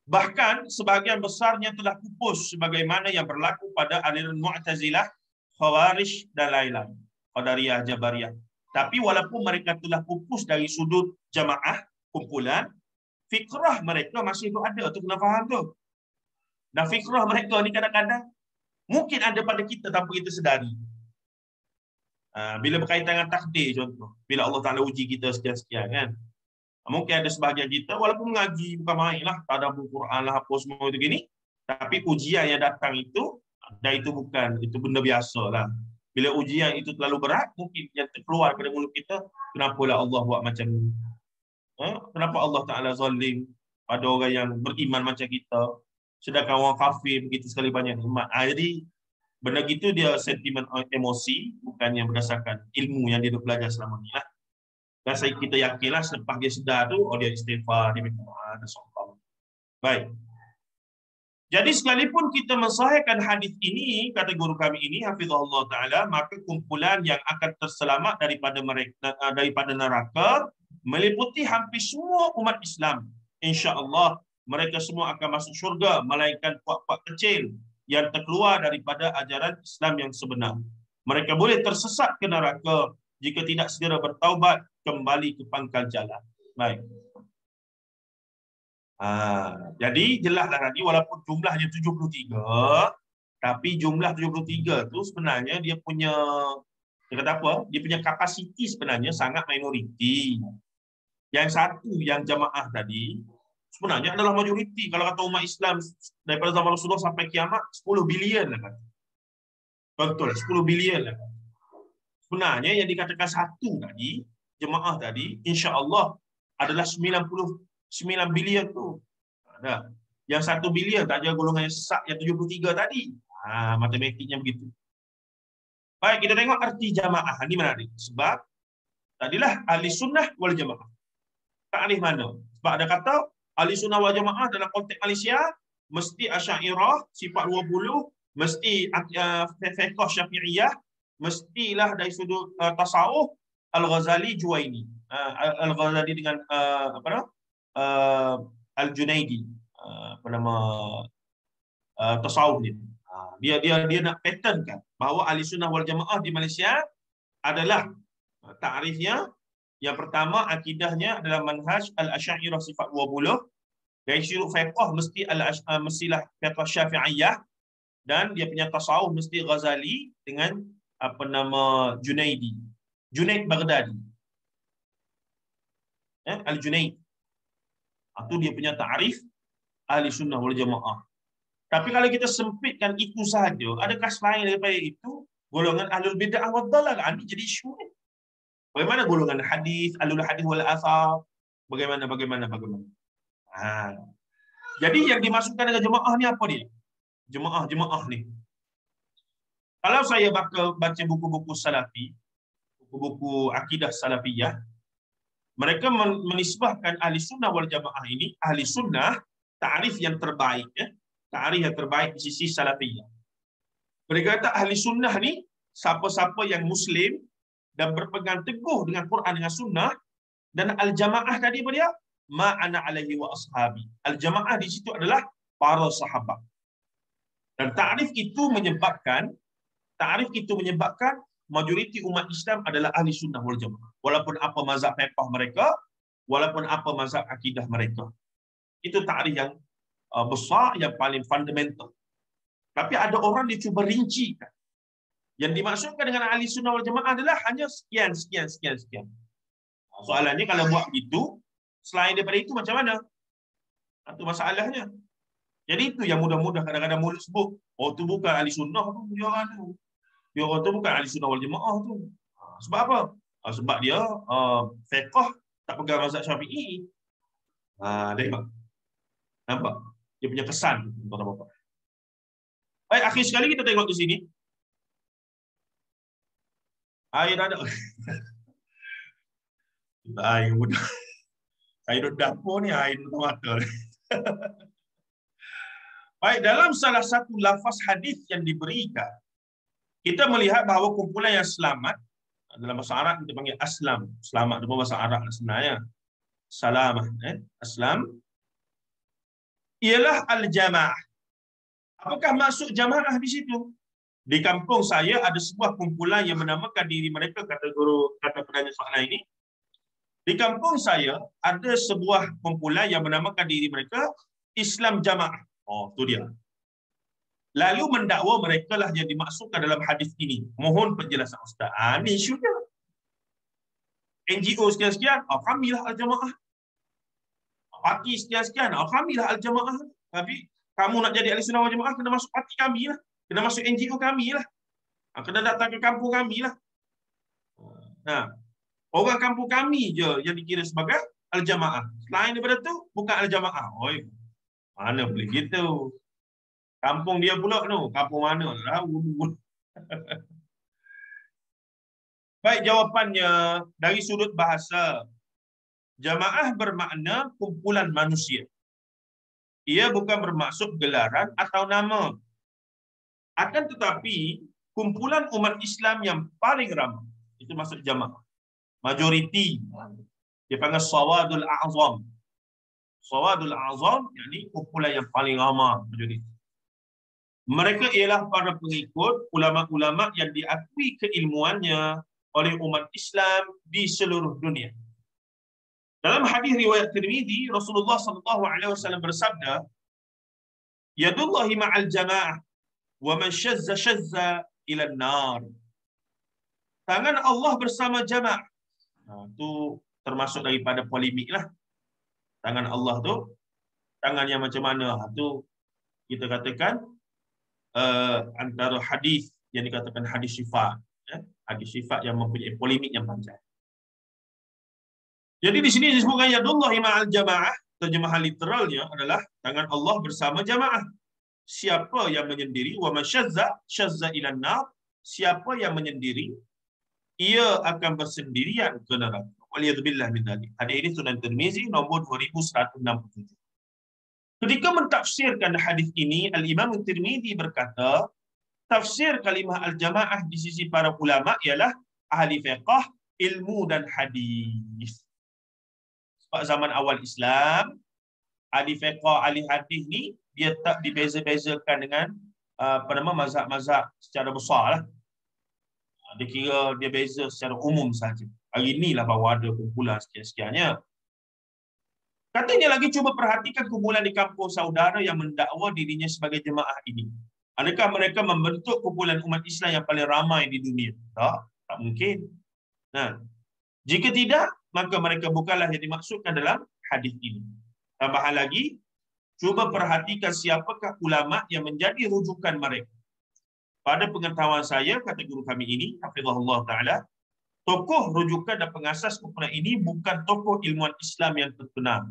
bahkan sebahagian besarnya telah pupus sebagaimana yang berlaku pada aliran Mu'tazilah, Khawarij dan lain-lain. Qadariyah, Jabariyah. Tapi walaupun mereka telah pupus dari sudut jamaah, kumpulan, fikrah mereka masih tu ada. Tu kena faham tu. Dan fikrah mereka ni kadang-kadang mungkin ada pada kita tanpa kita sedari. Bila berkaitan dengan takdir contoh. Bila Allah Ta'ala uji kita sekian-sekian kan. Mungkin ada sebahagian kita walaupun mengaji bukan main lah. Tadabbur Quran lah apa semua itu gini. Tapi ujian yang datang itu, dan itu bukan, itu benda biasa lah. Bila ujian itu terlalu berat, mungkin yang terkeluar pada mulut kita, kenapalah Allah buat macam ni? Kenapa Allah Ta'ala zalim pada orang yang beriman macam kita, sedangkan orang kafir begitu sekali banyak nikmat. Jadi benda gitu dia sentimen emosi, bukannya berdasarkan ilmu yang dia belajar selama ni lah. Dan kita yakinlah selepas dia sedar tu, dia istighfar, dia minta maaf dan sebagainya. Baik. Jadi sekalipun kita mensahihkan hadis ini, kata guru kami ini, hafizahullah ta'ala, maka kumpulan yang akan terselamat daripada neraka meliputi hampir semua umat Islam. InsyaAllah mereka semua akan masuk syurga, melainkan puak-puak kecil yang terkeluar daripada ajaran Islam yang sebenar. Mereka boleh tersesat ke neraka jika tidak segera bertaubat kembali ke pangkal jalan. Baik. Jadi jelaslah tadi walaupun jumlahnya 73, tapi jumlah 73 tu sebenarnya dia punya, dia kata apa? Dia punya kapasiti sebenarnya sangat minoriti. Yang satu yang jamaah tadi sebenarnya adalah majoriti. Kalau kata umat Islam daripada zaman Rasulullah sampai kiamat 10 bilion lah kan. Betul, 10 bilion lah kan. Sebenarnya yang dikatakan satu tadi, jemaah tadi, insya-Allah adalah 99 bilion tu. Ada. Yang 1 bilion tak ada golongan yang sesat yang 73 tadi. Matematiknya begitu. Baik, kita tengok arti jamaah. Ini menarik. Sebab tadilah ahli sunnah wal jamaah. Takrif mana? Sebab ada kata ahli sunnah wal jamaah dalam konteks Malaysia mesti Asy'ariyah sifat 20, mesti fiqh Syafi'iyah, mestilah dari sudut tasawuf Al-Ghazali Juwaini. Al-Ghazali dengan Al-Junaidi, tasawuf ni. Dia nak patternkan bahawa ahli sunnah wal jamaah di Malaysia adalah takrifnya yang pertama akidahnya adalah manhaj al-Asy'ariyah sifat 20, dari sudut fiqh mestilah fiqh Syafi'iyah, dan dia punya tasawuf mesti Ghazali dengan Junaidi. Junaid Baghdadi. Al-Junaid. Itu dia punya ta'rif ahli sunnah wal jamaah. Tapi kalau kita sempitkan itu sahaja, adakah selain daripada itu golongan ahlul bid'ah wad dhalalah? Ini jadi isu ni. Bagaimana golongan hadis, ahlul hadis wal athar? Bagaimana? Jadi yang dimasukkan dengan jemaah ni apa dia? Jemaah ni. Kalau saya baca buku-buku salafi, buku-buku akidah salafiyah, mereka menisbahkan ahli sunnah wal jamaah ini, ahli sunnah, ta'rif yang terbaik, ya. Ta'rif yang terbaik di sisi salafiyah. Mereka kata ahli sunnah ni, siapa-siapa yang muslim dan berpegang teguh dengan Quran dengan sunnah, dan al-jamaah tadi apa dia? Ma'ana alaihi wa ashabi. Al-jamaah di situ adalah para sahabat. Dan ta'rif itu menyebabkan majoriti umat Islam adalah ahli sunnah wal jamaah. Walaupun apa mazhab fiqh mereka, walaupun apa mazhab akidah mereka. Itu ta'rif yang besar, yang paling fundamental. Tapi ada orang dia cuba rincikan. Yang dimaksudkan dengan ahli sunnah wal jamaah adalah hanya sekian. Soalannya kalau buat gitu, selain daripada itu macam mana? Itu masalahnya. Jadi itu yang mudah-mudah kadang-kadang mulut sebut, oh tu bukan ahli sunnah tu, dia orang tu. Dia orang tu bukan ahli sunnah wal jamaah tu. Sebab apa? Sebab dia fiqh tak pegang mazhab Syafi'i. Tengok. Nampak? Dia punya kesan, tuan-tuan bapa. Baik, akhir sekali kita tengok di sini. Air ada. Air mudah. Air duduk dapur ni, air duduk mata. Baik, dalam salah satu lafaz hadis yang diberikan, kita melihat bahawa kumpulan yang selamat, dalam bahasa Arab kita panggil aslam. Selamat itu bahasa Arab sebenarnya. Salamah, aslam. Ialah al-jamaah. Apakah maksud jamaah di situ? Di kampung saya ada sebuah kumpulan yang menamakan diri mereka, kata penanya soalan ini. Di kampung saya ada sebuah kumpulan yang menamakan diri mereka Islam Jamaah. Oh, tu dia. Lalu mendakwa mereka lah yang dimaksudkan dalam hadis ini. Mohon penjelasan Ustaz. Ni sudah. NGO sekian-sekian, kamilah al-jamaah. Parti sekian-sekian, kamilah al-jamaah. Tapi kamu nak jadi ahli sunnah wal jamaah, kena masuk parti kami lah. Kena masuk NGO kami lah. Kena datang ke kampung kami lah. Orang kampung kami je yang dikira sebagai al-jamaah. Selain daripada tu, bukan al-jamaah. Oi, mana boleh gitu? Kampung dia pula tu. Kampung mana? Baik, jawapannya dari sudut bahasa. Jamaah bermakna kumpulan manusia. Ia bukan bermaksud gelaran atau nama. Akan tetapi, kumpulan umat Islam yang paling ramai. Itu maksud jamaah. Majoriti. Dia panggil sawadul a'zam. Sawadul a'zam, yakni kumpulan yang paling ramai majoriti. Mereka ialah para pengikut ulama-ulama yang diakui keilmuannya oleh umat Islam di seluruh dunia. Dalam hadis riwayat Tirmizi, Rasulullah SAW bersabda, "Yadullahi ma'al jamaah, wa man shazza ila an-nar." Tangan Allah bersama jamaah. Itu termasuk daripada polemik lah. Tangan Allah tu, tangan yang macam mana? Itu kita katakan antara hadis yang dikatakan hadis sifat. Hadis sifat yang mempunyai polemik yang panjang. Jadi di sini disebutkan yadullahi ma'al jamaah, terjemahan literalnya adalah tangan Allah bersama jamaah. Siapa yang menyendiri, wa man shazza ila an-nar, siapa yang menyendiri, ia akan bersendirian ke neraka. Waliyadzubillah min dzalik. Hadis ini Sunan Tirmizi nombor 2167. Ketika mentafsirkan hadis ini, Al-Imam Tirmizi berkata, tafsir kalimah al-jamaah di sisi para ulama ialah ahli fiqh, ilmu dan hadis. Sebab zaman awal Islam, ahli fiqh, ahli hadis ni dia tak dibeza-bezakan dengan mazhab-mazhab secara besar lah. Dia kira dia beza secara umum saja. Hari inilah baru ada kumpulan sekian-sekiannya. Katanya lagi, cuba perhatikan kumpulan di kampung saudara yang mendakwa dirinya sebagai jemaah ini. Adakah mereka membentuk kumpulan umat Islam yang paling ramai di dunia? Tak mungkin. Jika tidak, maka mereka bukanlah yang dimaksudkan dalam hadis ini. Tambahan lagi, cuba perhatikan siapakah ulama yang menjadi rujukan mereka. Pada pengetahuan saya, kata guru kami ini, hafizahullah ta'ala, tokoh rujukan dan pengasas kumpulan ini bukan tokoh ilmuwan Islam yang terkenal.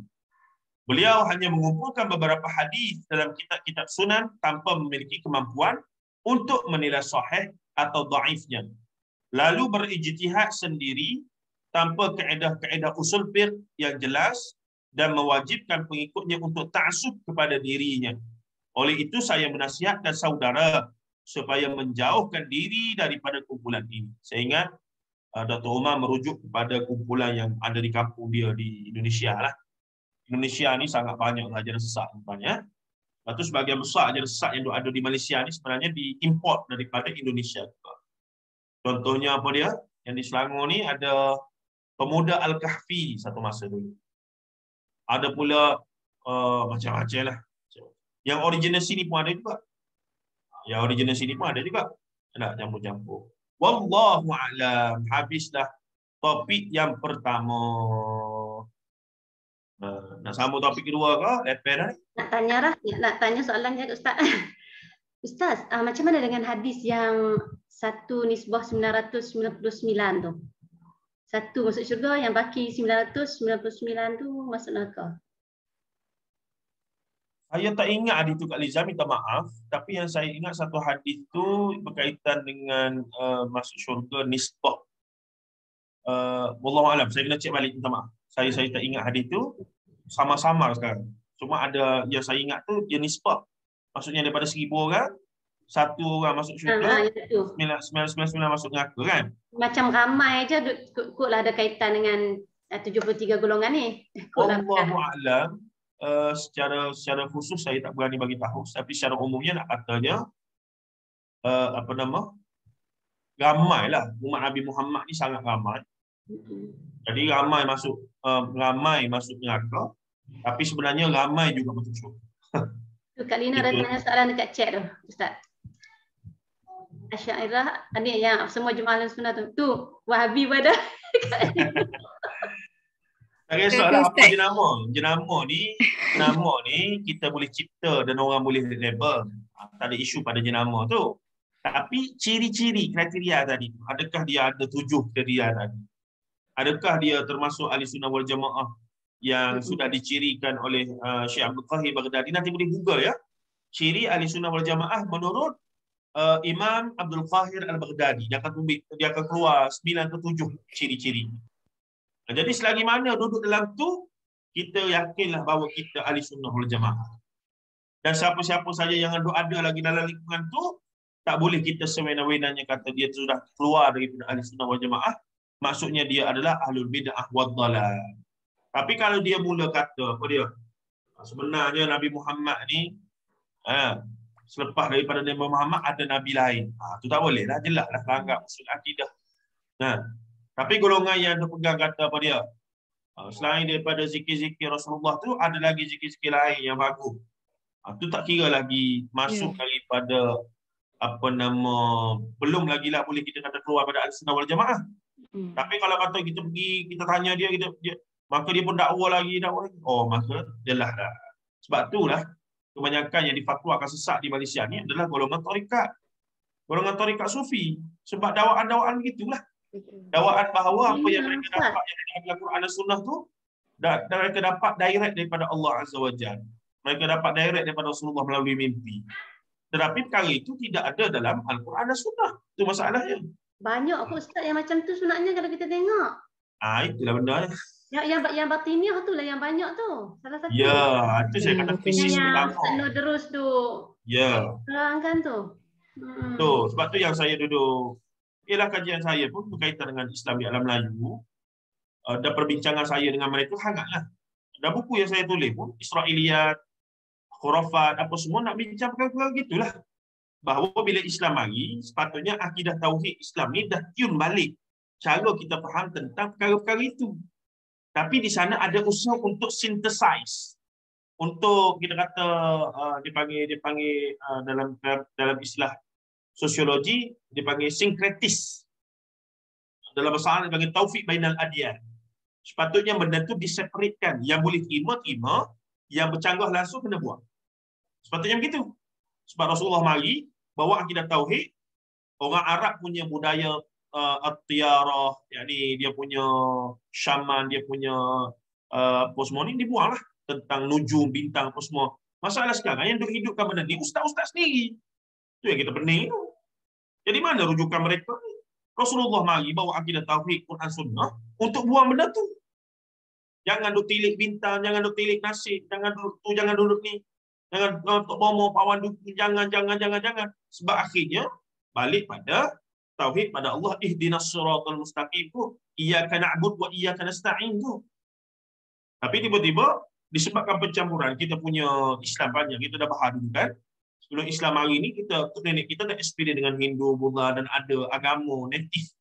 Beliau hanya mengumpulkan beberapa hadis dalam kitab-kitab sunan tanpa memiliki kemampuan untuk menilai sahih atau dhaifnya. Lalu berijtihad sendiri tanpa kaedah-kaedah usul fiqh yang jelas dan mewajibkan pengikutnya untuk ta'assub kepada dirinya. Oleh itu saya menasihatkan saudara supaya menjauhkan diri daripada kumpulan ini. Saya ingat Dr. Umar merujuk kepada kumpulan yang ada di kampung dia di Indonesia lah. Indonesia ni sangat banyak ajaran sesat sebenarnya. Lepas tu sebagian besar ajaran sesat yang ada di Malaysia ni sebenarnya diimport daripada Indonesia. Contohnya apa dia? Yang di Selangor ni ada Pemuda Al-Kahfi satu masa dulu. Ada pula macam-macam lah. Yang original sini pun ada juga. Yang original sini pun ada juga. Nak campur-campur. Wallahu a'lam. Habislah topik yang pertama. Nak sambung topik kedua ke? Lepas dah. Nak tanya soalan je Ustaz. Ustaz, macam mana dengan hadis yang 1 nisbah 999 tu? 1 masuk syurga, yang baki 999 tu masuk neraka. Saya tak ingat hadis tu Kak Liza, minta maaf. Tapi yang saya ingat satu hadis tu berkaitan dengan masuk syurga nisbah. Wallahu alam, saya kena cek balik, minta maaf. Saya tak ingat hadis tu. Sama-sama sekarang. Cuma ada yang saya ingat tu dia nisbah. Maksudnya daripada 1000 orang, 1 orang masuk syurga, 999 masuk neraka kan? Macam ramai je kutlah ada kaitan dengan 73 golongan ni. Wallahu a'lam. Secara khusus saya tak berani bagi tahu, tapi secara umumnya nak katanya ramailah umat Nabi Muhammad ni sangat ramai. Jadi ramai masuk neraka, tapi sebenarnya ramai juga masuk syurga. Tu Kak Lina dah tanya soalan dekat chat tu, Ustaz. Asy'ariyah ni yang semua jemaah sunnah tu Wahabi pada. Tak kisahlah apa jenama ni kita boleh cipta dan orang boleh label. Tak ada isu pada jenama tu. Tapi ciri-ciri kriteria tadi, adakah dia ada 7 kriteria tadi? Adakah dia termasuk ahli sunnah wal jamaah yang sudah dicirikan oleh Syekh Abdul Qahir Baghdadi? Nanti boleh Google ya. Ciri ahli sunnah wal jamaah menurut Imam Abdul Qahir Al-Baghdadi. Dia akan keluar 9 ke 7 ciri-ciri. Jadi selagi mana duduk dalam tu, kita yakinlah bahawa kita ahli sunnah wal jamaah. Dan siapa-siapa saja yang ada lagi dalam lingkungan tu, tak boleh kita sewena-wenanya kata dia sudah keluar daripada ahli sunnah wal jamaah. Maksudnya dia adalah ahlul bid'ah wad dhalal. Tapi kalau dia mula kata apa dia? Sebenarnya Nabi Muhammad ni selepas daripada Nabi Muhammad ada nabi lain. Tu tak boleh lah, jelas lah anggap usul akidah. Tapi golongan yang berpegang kata apa dia? Selain daripada zikir-zikir Rasulullah tu ada lagi zikir-zikir lain yang bagus. Tu tak kira lagi masuk daripada belum lagi lah boleh kita kata keluar pada Ahlussunnah wal Jamaah. Tapi kalau kata kita pergi, kita tanya dia, maka dia pun dakwa lagi. Oh, maka jelas dah. Sebab itulah kebanyakan yang difatwakan sesat di Malaysia ni adalah golongan tarikat. Golongan tarikat sufi. Sebab dakwaan-dakwaan begitulah. Dakwaan bahawa apa yang mereka dapat yang dari Al-Quran dan Sunnah tu, mereka dapat direct daripada Allah Azza wa Jalla. Mereka dapat direct daripada Rasulullah melalui mimpi. Tetapi perkara itu tidak ada dalam Al-Quran dan Sunnah. Itu masalahnya. Banyak kok Ustaz yang macam tu sebenarnya kalau kita tengok. Itulah benda. Yang batiniah tu lah yang banyak tu. Salah satu. Ya, itu saya kata krisis ulama. Yang terus tu. Ya. Terangkan tu. Tu, sebab tu yang saya duduk. Ialah kajian saya pun berkaitan dengan Islam di alam Melayu. Dan perbincangan saya dengan mereka hangatlah. Dan buku yang saya tulis pun Israiliyat, khurafat, apa semua nak bincang perkara-perkara gitulah. Bahawa bila Islam mari, sepatutnya akidah tauhid Islam ni dah tune balik cara kita faham tentang perkara-perkara itu. Tapi di sana ada usaha untuk synthesize. Untuk kita kata dipanggil dalam istilah sosiologi dipanggil sinkretis. Dalam bahasa Arab dipanggil taufik bainal adyan. Sepatutnya benda itu diseparatekan. Yang boleh terima, yang bercanggah langsung kena buang. Sepatutnya begitu. Sebab Rasulullah mari bawa akidah tauhid, orang Arab punya budaya at-tiyarah, yakni dia punya syaman, dia punya apa semua ni dibuanglah, tentang nujum, bintang apa semua. Masalah sekarang yang duk hidupkan benda ni ustaz-ustaz sendiri. Tu yang kita pening tu. Jadi mana rujukan mereka? Rasulullah mari bawa akidah tauhid, Quran Sunnah untuk buang benda tu. Jangan duk tilik bintang, jangan duk tilik nasib, jangan duduk tu, jangan duduk ni. Jangan untuk bomo pawan dukun, jangan. Sebab akhirnya balik pada tauhid pada Allah, ihdinas siratal mustaqim tu, iyyaka na'budu wa iyyaka nasta'in tu. Tapi tiba-tiba disebabkan pencampuran, kita punya Islam banyak, kita dah bahas dulu kan. Sebelum Islam hari ni, nenek kita dah experience dengan Hindu, Buddha dan ada agama native,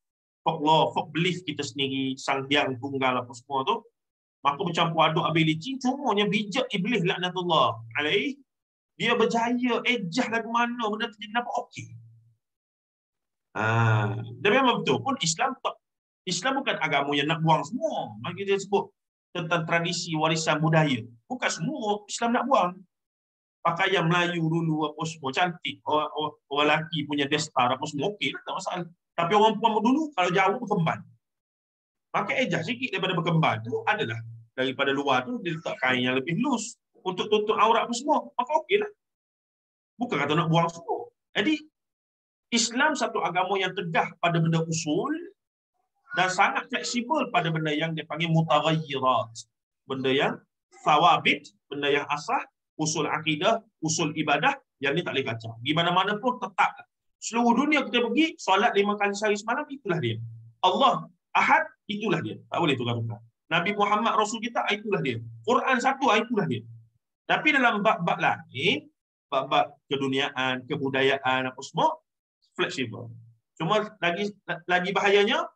folklore, folk belief kita sendiri, sang hyang tunggal apa semua tu. Maka bercampur aduk ability, semuanya bijak iblis laknatullah alaih. Dia berjaya, ejah lagu mana, benda terjadi nampak okey. Dan memang betul pun Islam bukan agama yang nak buang semua. Bagi dia sebut tentang tradisi warisan budaya. Bukan semua Islam nak buang. Pakaian Melayu dulu apa semua cantik. Orang lelaki punya destar apa semua okey, tak masalah. Tapi orang perempuan dulu kalau jauh berkemban. Maka ejah sikit daripada berkemban tu adalah daripada luar tu dia letak kain yang lebih loose untuk tutup aurat apa semua. Maka okeylah. Bukan kata nak buang semua. Jadi Islam satu agama yang tegas pada benda usul dan sangat fleksibel pada benda yang dipanggil mutaghayyirat. Benda yang thawabit, benda yang asah, usul akidah, usul ibadah, yang ni tak boleh kacau. Di mana-mana pun tetap. Seluruh dunia kita pergi, solat 5 kali sehari semalam, itulah dia. Allah Ahad, itulah dia. Tak boleh tukar-tukar. Nabi Muhammad Rasul kita, itulah dia. Quran satu, itulah dia. Tapi dalam bab-bab lain, bab-bab keduniaan, kebudayaan, apa semua, fleksibel. Cuma lagi bahayanya,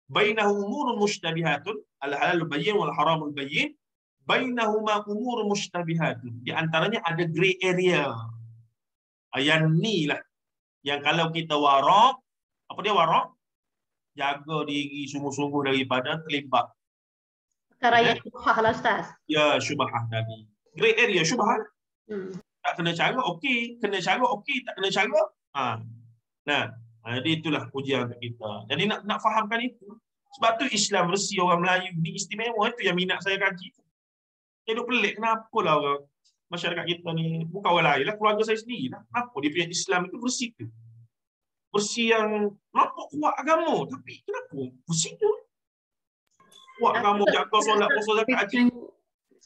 bainahu umurun mushtabihatun, al-halal bayyin wal haramul bayyin, bainahuma umurun mushtabihatun. Di antaranya ada grey area. Yang ni lah, yang kalau kita warak, apa dia warak? Jaga diri sungguh-sungguh daripada terlibat. Perkara yang syubhah lah Ustaz. Ya, syubhah tadi. Grey area syubhah. Tak kena cara, okey. Kena cara, okey. Tak kena cara. Jadi itulah ujian untuk kita. Jadi nak fahamkan itu. Sebab tu Islam versi orang Melayu ni istimewa. Itu yang minat saya kaji. Saya duk pelik. Kenapa lah orang masyarakat kita ni, bukan orang lain lah, keluarga saya sendiri lah. Kenapa dia punya Islam itu versi tu? Versi yang nampak kuat agama. Tapi kenapa versi tu? Kuat agama, jaga solat, puasa, zakat, haji.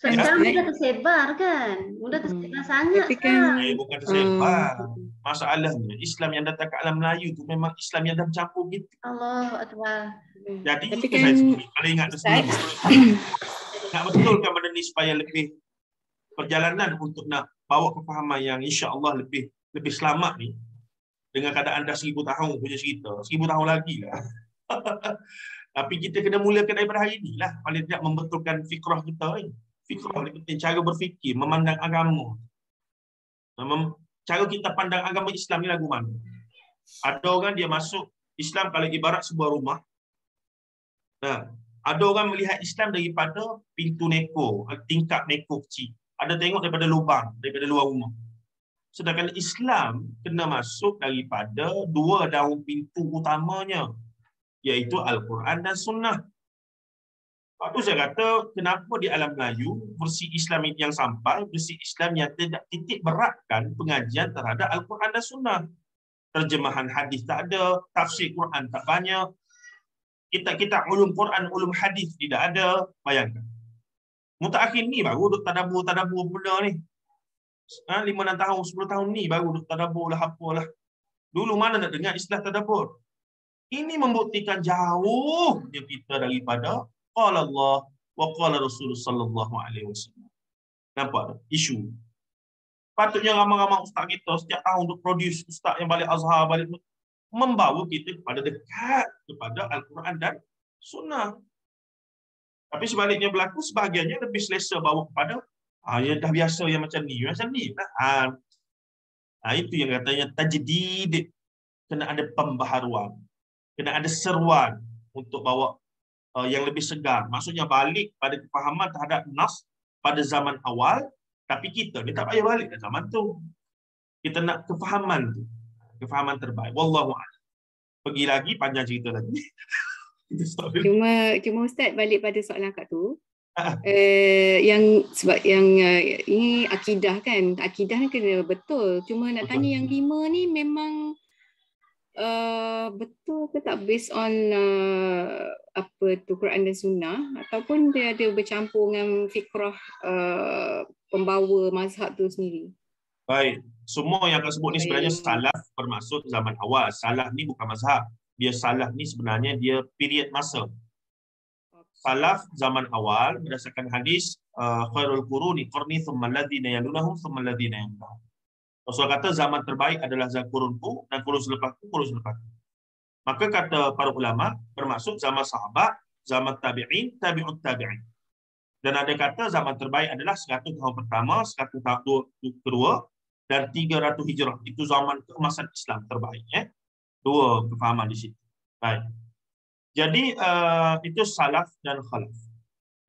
Sekarang mudah tersebar kan? Mudah tersebar sangat kan? Bukan tersebar. Masalahnya Islam yang datang ke alam Melayu tu memang Islam yang dah bercampur gitu. Allahu Akbar. Jadi itu saya sebut. Kalau ingat sebelum nak betulkan benda ni supaya lebih perjalanan untuk nak bawa kefahaman yang insya-Allah lebih selamat ni dengan keadaan dah 1000 tahun punya cerita. 1000 tahun lagi lah. Tapi kita kena mulakan daripada hari ni lah. Paling tidak membetulkan fikrah kita ni. Fikrah ni penting, cara berfikir, memandang agama. Cara kita pandang agama Islam ni lagu mana? Ada orang dia masuk Islam kalau ibarat sebuah rumah. Ada orang melihat Islam daripada pintu neko, tingkap neko kecil. Ada tengok daripada lubang, daripada luar rumah. Sedangkan Islam kena masuk daripada 2 daun pintu utamanya, iaitu Al-Quran dan Sunnah. Sebab tu saya kata, kenapa di alam Melayu, versi Islam yang sampai, versi Islam yang tidak titik beratkan pengajian terhadap Al-Quran dan Sunnah. Terjemahan hadis tak ada, tafsir Quran tak banyak, kitab-kitab ulum Quran, ulum hadis tidak ada. Bayangkan. Mutakhir ni baru duk tadabbur benda ni. 5-6 tahun, 10 tahun ni baru duk tadabbur lah apalah. Dulu mana nak dengar istilah tadabbur? Ini membuktikan jauhnya kita daripada qala Allah wa qala Rasulullah sallallahu alaihi wasallam. Nampak tak? Isu. Patutnya ramai-ramai ustaz kita setiap tahun untuk produce ustaz yang balik Azhar, balik membawa kita kepada dekat kepada Al-Quran dan Sunnah. Tapi sebaliknya berlaku, sebahagiannya lebih selesa bawa kepada yang dah biasa yang macam ni. Itu yang katanya tajdid. Kena ada pembaharuan. Kena ada seruan untuk bawa yang lebih segar. Maksudnya balik pada kefahaman terhadap nas pada zaman awal, tapi kita ni tak payah balik ke zaman tu. Kita nak kefahaman tu. Kefahaman terbaik. Wallahu a'lam. Pergi lagi, panjang cerita lagi. Cuma Ustaz balik pada soalan Kak tu. Sebab ini akidah kan. Akidah ni kena betul. Cuma nak tanya yang 5 ni memang betul ke tak based on apa tu Quran dan Sunnah, ataupun dia ada bercampur dengan fikrah pembawa mazhab tu sendiri? Baik, semua yang akan sebut ni sebenarnya salaf bermaksud zaman awal. Salaf ni bukan mazhab. Dia salaf ni sebenarnya dia period masa. Salaf zaman awal berdasarkan hadis khairul quruni qarni thumma alladhina yalunahum thumma alladhina yalunahum. Rasul kata zaman terbaik adalah zaman kurunku dan kurun selepasku, kurun selepasku. Maka kata para ulama bermaksud zaman sahabat, zaman tabi'in, tabi'ut tabi'in. Dan ada kata zaman terbaik adalah 100 tahun pertama, 100 tahun kedua dan 300 hijrah. Itu zaman keemasan Islam terbaik. Dua kefahaman di situ. Baik. Jadi itu salaf dan khalaf.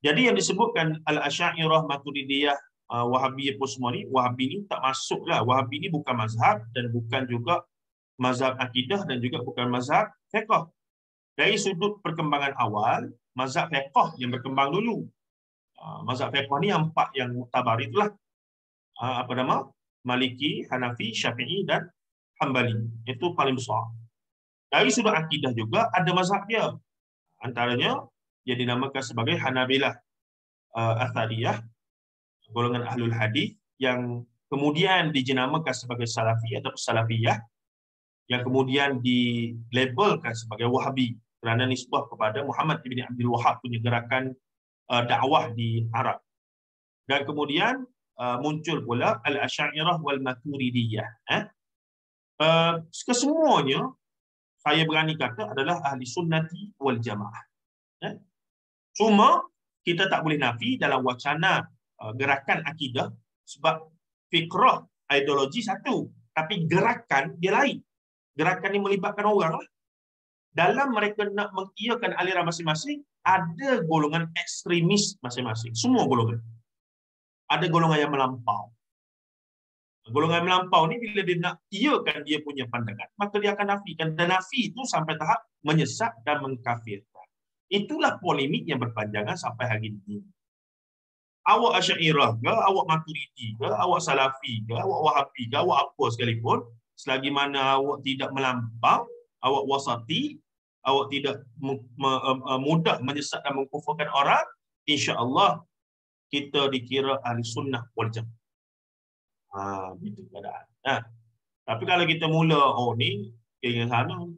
Jadi yang disebutkan Al-Asy'ariyah, Maturidiyah, Wahabiyah pun semua ni, Wahabi ni tak masuklah. Wahabi ni bukan mazhab dan bukan juga mazhab akidah dan juga bukan mazhab fiqh. Dari sudut perkembangan awal, mazhab fiqh yang berkembang dulu. Mazhab fiqh ni yang 4 yang muktabar itulah. Apa nama? Maliki, Hanafi, Syafi'i dan Hambali. Itu paling besar. Dari sudut akidah juga ada mazhab dia. Antaranya dia dinamakan sebagai Hanabilah Athariyah, golongan ahlul hadis, yang kemudian dijenamakan sebagai Salafi atau Salafiyah, yang kemudian dilabelkan sebagai Wahabi kerana nisbah kepada Muhammad bin Abdul Wahhab punya gerakan dakwah di Arab. Dan kemudian muncul pula Al-Asy'ariyah wal Maturidiyah. Kesemuanya saya berani kata adalah ahli sunnati wal jamaah. Cuma kita tak boleh nafi dalam wacana gerakan akidah, sebab fikrah ideologi satu, tapi gerakan dia lain. Gerakan ni melibatkan orang lah. Dalam mereka nak mengiyakan aliran masing-masing, ada golongan ekstremis masing-masing. Semua golongan. Ada golongan yang melampau. Golongan melampau ni bila dia nak iyakan dia punya pandangan, maka dia akan nafikan. Dan nafi itu sampai tahap menyesat dan mengkafirkan. Itulah polemik yang berpanjangan sampai hari ini. Awak Asy'ariyah ke, awak Maturidi ke, awak Salafi ke, awak Wahabi ke, awak apa sekalipun, selagi mana awak tidak melampau, awak wasati, awak tidak mudah menyesat dan mengkufurkan orang, insya-Allah kita dikira ahli sunnah wal jamaah. Itu keadaan. Tapi kalau kita mula, ni kira sana,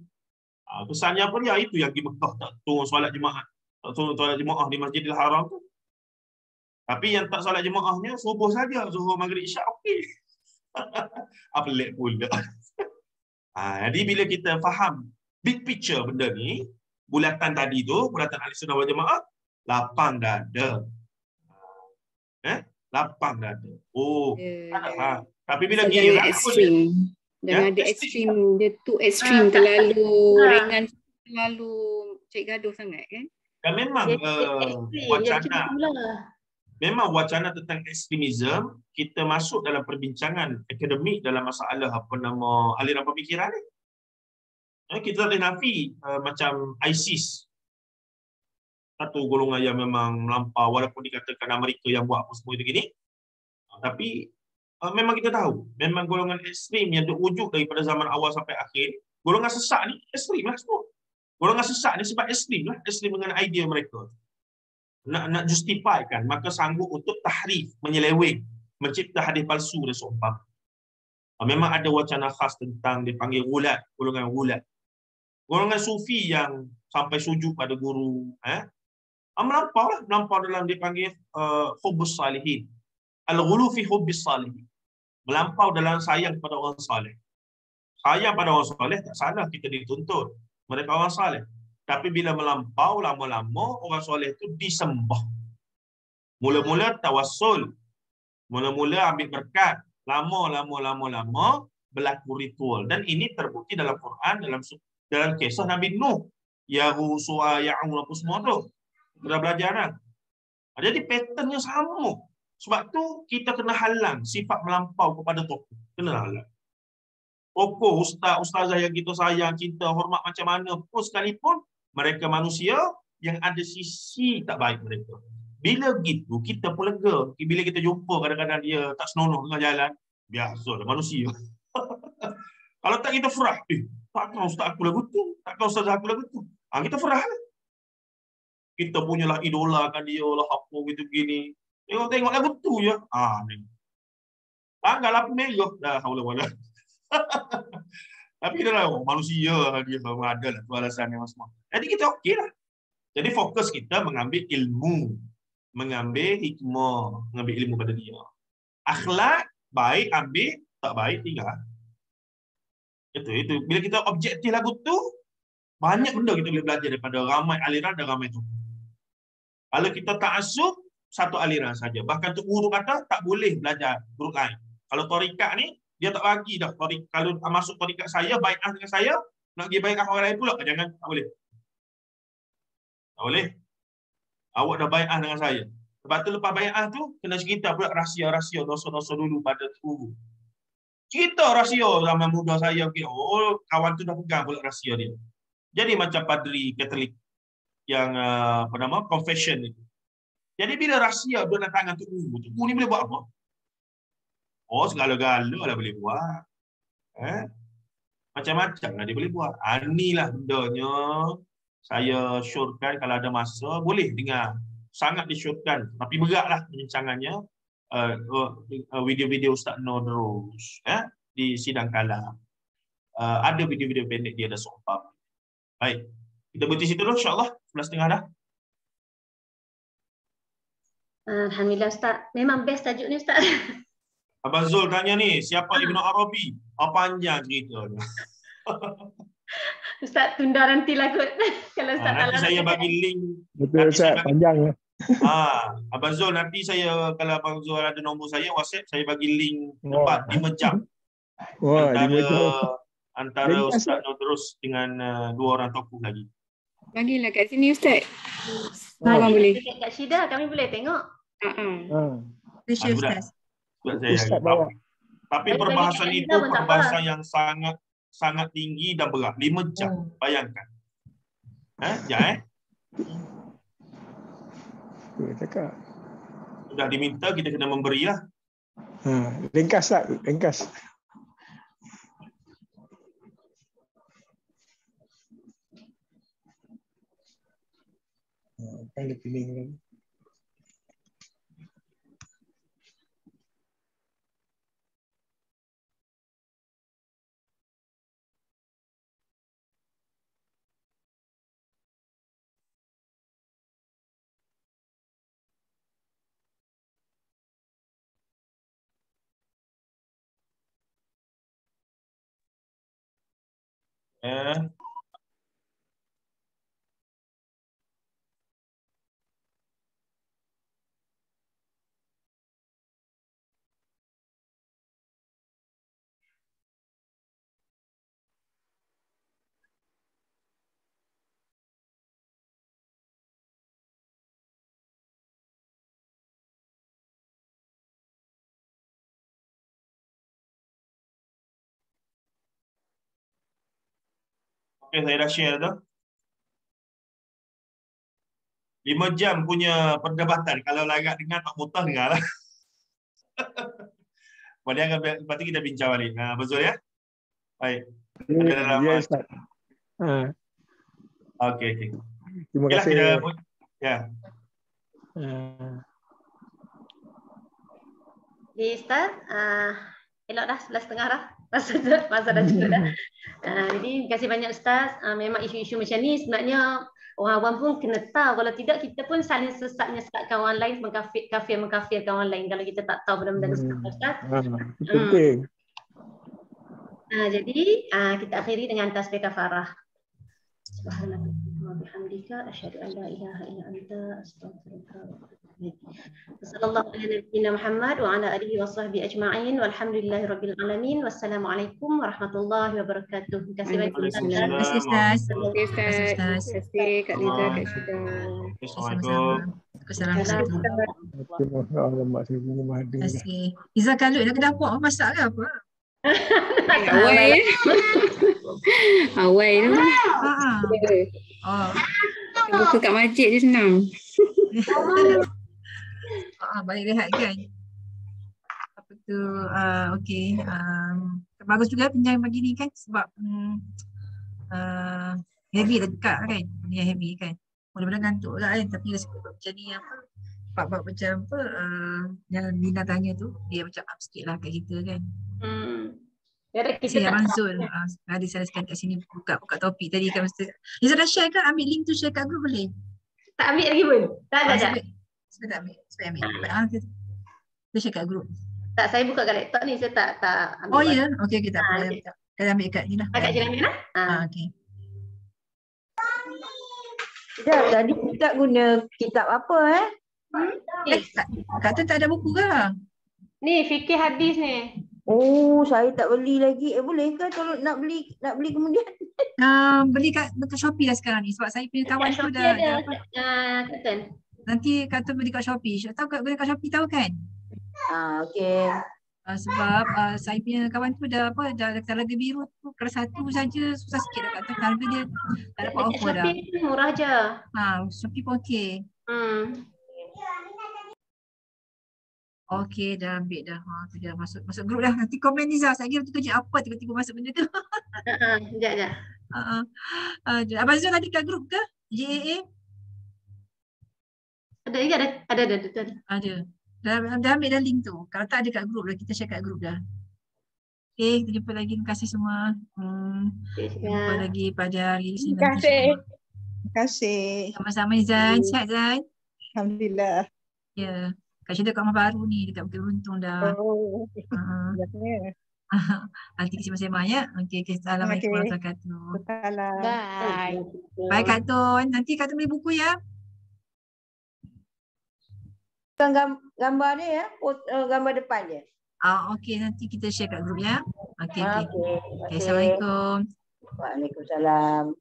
kesannya apa dia? Itu yang di Mekah tak turun solat jemaah. Tak turun solat jemaah di Masjidil Haram tu. Tapi yang tak solat jemaahnya subuh saja, zuhur, maghrib, isyak, okey. Apa pelik pula. Jadi bila kita faham big picture benda ni, bulatan tadi tu, bulatan ahli sunnah wal jemaah, lapang dada. Lapang dada. Tapi bila jangan ekstrim. Jangan ada ekstrim. Dia too ekstrim, terlalu ringan, terlalu cek gaduh sangat kan? Dan memang wacana tentang ekstremisme kita masuk dalam perbincangan akademik dalam masalah apa nama aliran pemikiran ni. Kita tak boleh nafi macam ISIS, satu golongan yang memang melampau, walaupun dikatakan Amerika yang buat apa semua itu gini, tapi memang kita tahu memang golongan ekstrim yang terwujud daripada zaman awal sampai akhir. Golongan sesat ni ekstrim lah semua. Golongan sesat ni sebab ekstrim lah, ekstrim dengan idea mereka. Nak justifikan, maka sanggup untuk tahrif, menyeleweng, mencipta hadis palsu dan seumpama. Memang ada wacana khas tentang dipanggil gulat, golongan gulat. Golongan sufi yang sampai sujud pada guru, melampau dalam dipanggil hubbus salihin. Al-ghulu fi hubbis salihin. Melampau dalam sayang pada orang saleh. Sayang pada orang saleh tak salah, kita dituntut. Mereka orang saleh. Tapi bila melampau, lama-lama orang soleh itu disembah. Mula-mula tawassul. Mula-mula ambil berkat. Lama berlaku ritual. Dan ini terbukti dalam Quran, dalam kisah Nabi Nuh. Yahu, Su'a, Ya'un, apa semua tu. Kita belajar kan? Jadi patternnya sama. Sebab tu kita kena halang sifat melampau kepada tokoh. Kena halang. Tokoh, ustazah yang kita sayang, cinta, hormat macam mana pun sekalipun, mereka manusia yang ada sisi tak baik mereka. Bila gitu, kita pun lega. Bila kita jumpa kadang-kadang dia tak senonoh tengah jalan, biasalah manusia. Kalau tak kita frah, Takkan ustaz aku lagu tu, takkan ustaz aku lagu tu. Kita farah lah. Kita punyalah idolakan dia lah apa gitu gini. Tengok lagu tu je. Ni. Tanggal aku megah dah haula wala. Tapi dia lah manusia dia ada lah tu alasannya Mas Mak. Jadi kita okey lah. Jadi fokus kita mengambil ilmu, mengambil hikmah, mengambil ilmu pada dia. Akhlak baik ambil, tak baik tinggal. Itu. Bila kita objektif lagu tu, banyak benda kita boleh belajar daripada ramai aliran dan ramai tu. Kalau kita ta'assub, satu aliran saja. Bahkan tu guru kata tak boleh belajar guru lain. Kalau tarikat ni, dia tak bagi dah. Kalau masuk tarikat saya, bai'ah dengan saya, nak pergi bai'ah orang lain pula, jangan, tak boleh. Tak boleh. Awak dah bai'ah dengan saya. Lepas tu lepas bai'ah tu, kena cerita pula rahsia-rahsia, dosa-dosa dulu pada guru. Cerita rahsia zaman muda saya. Kawan tu dah pegang pula rahsia dia. Jadi macam padri Katolik yang confession itu. Jadi bila rahsia dia nak tangan tu ni boleh buat apa? Segala-gala lah boleh buat. Macam-macam lah dia boleh buat. Inilah bendanya saya syorkan kalau ada masa boleh dengar. Sangat disyorkan. Tapi beratlah perbincangannya. Video-video Ustaz Nur Darus di sidang kalam. Ada video-video pendek dia ada soal. Baik. Kita berhenti situ dulu insya-Allah 11.30 dah. Alhamdulillah Ustaz. Memang best tajuk ni Ustaz. Abang Zul tanya ni, siapa Ibnu Arabi? Panjang cerita ni. Ustaz tunda nanti lah kot. Kalau Ustaz nanti saya bagi link. Betul Ustaz, panjang. Abang Zul, nanti saya, kalau Abang Zul ada nombor saya, WhatsApp, saya bagi link tempat 5 jam. Antara Ustaz Nur terus dengan 2 orang tokoh lagi. Bagilah kat sini Ustaz. Abang boleh. Kat Syida kami boleh tengok. Ustaz. Tapi perbahasan itu perbahasan yang sangat tinggi dan berat. 5 jam. Bayangkan. Sudah diminta, kita kena memberilah. Ringkas tak? Ringkas. Kan dia pilih kan. Okay, saya dah share tu. 5 jam punya perdebatan. Kalau larat dengar, tak mutah dengar lah. Lepas tu kita bincang balik. Betul ya? Baik. Okey. Terima kasih. Jadi Ustaz, elok dah 11.30 dah. Masa dah cukup dah. Jadi terima kasih banyak Ustaz. Memang isu-isu macam ni sebenarnya orang awam pun kena tahu. Kalau tidak kita pun saling sesat menyesatkan orang lain, mengkafirkan orang lain kalau kita tak tahu benda-benda Ustaz. Penting. Jadi kita akhiri dengan tasbih kafarah. Subhanallah wa bihamdika asyhadu an la ilaha illa anta astaghfiruka wa atubu ilaik. Sallallahu alaihi wa Muhammad wa ala alihi wa sahbihi ajma'in walhamdulillahirabbil alamin. Wassalamualaikum warahmatullahi wabarakatuh. Terima kasih banyak. Terima kasih Ustaz. Terima kasih Kak Liza, Kak Syida. Assalamualaikum. Terima kasih. Iza Kalut nak ke dapur masak ke apa? Awal. Awal tu. Buka kat masjid je senang. Balik rehat kan. Apa tu, okey. Bagus juga pinjam pagi ni kan sebab heavy dekat kan. Benda yang heavy kan. Mula-mula ngantuk lah kan. Tapi rasa macam ni apa. Bab-bab macam apa yang Lina tanya tu. Dia macam up sikit lah kat kita kan. Kita Saya tak Abang Zul. Ada saya sekali kat sini buka topik tadi kan. Liza dah share kan? Ambil link tu share kat group boleh? tak ambil lagi pun. Tak ada. Saya tak ambil. Saya ambil. Kita share kat group. Tak, saya buka kat laptop ni, saya tak ambil. Oh ya? Okey, tak apa. Kita ambil kat ni lah. Kat Cik Amina? Okey. Sekejap, tadi kita guna kitab apa Kat tu tak ada buku ke? Ni fikir hadis ni. Oh, saya tak beli lagi. Boleh ke tolong nak beli kemudian? Beli kat Shopee lah sekarang ni. Sebab saya punya kawan Kat tu Shopee dah ada, apa. Katan. Nanti kata beli kat Shopee. Tahu beli kat Shopee tahu kan? Okey. Sebab saya punya kawan tu dah telaga biru tu kelas 1 saja susah sikit nak kata harga dia tak dapat Dekat offer dah. Shopee tu murah je. Shopee pun okey. Okey, dah ambil dah. Tu dah masuk grup dah. Nanti komen Niza. Saya kira tu kerja apa tiba-tiba masuk benda tu. Sekejap. Abang Zul ada kat grup ke? JAA? Ada. Dah ambil dah link tu. Kalau tak ada kat grup dah, kita share kat grup dah. Okay, kita jumpa lagi. Terima kasih semua. Jumpa lagi pada hari ini. Terima kasih. Terima kasih. Sama-sama Zan. Sihat Zan? Alhamdulillah. Ya. Kak Syeda kat rumah baru ni, dekat Bukit Beruntung dah. Oh, biasanya. Nanti kita bersama ya. Okey, assalamualaikum warahmatullahi wabarakatuh. Salam. Bye. Bye Kak Tun. Nanti Kak Tun beli buku ya. Gambar dia ya, gambar depan dia. Okey, nanti kita share kat grup ya. Okey. Okey. Assalamualaikum. Waalaikumsalam.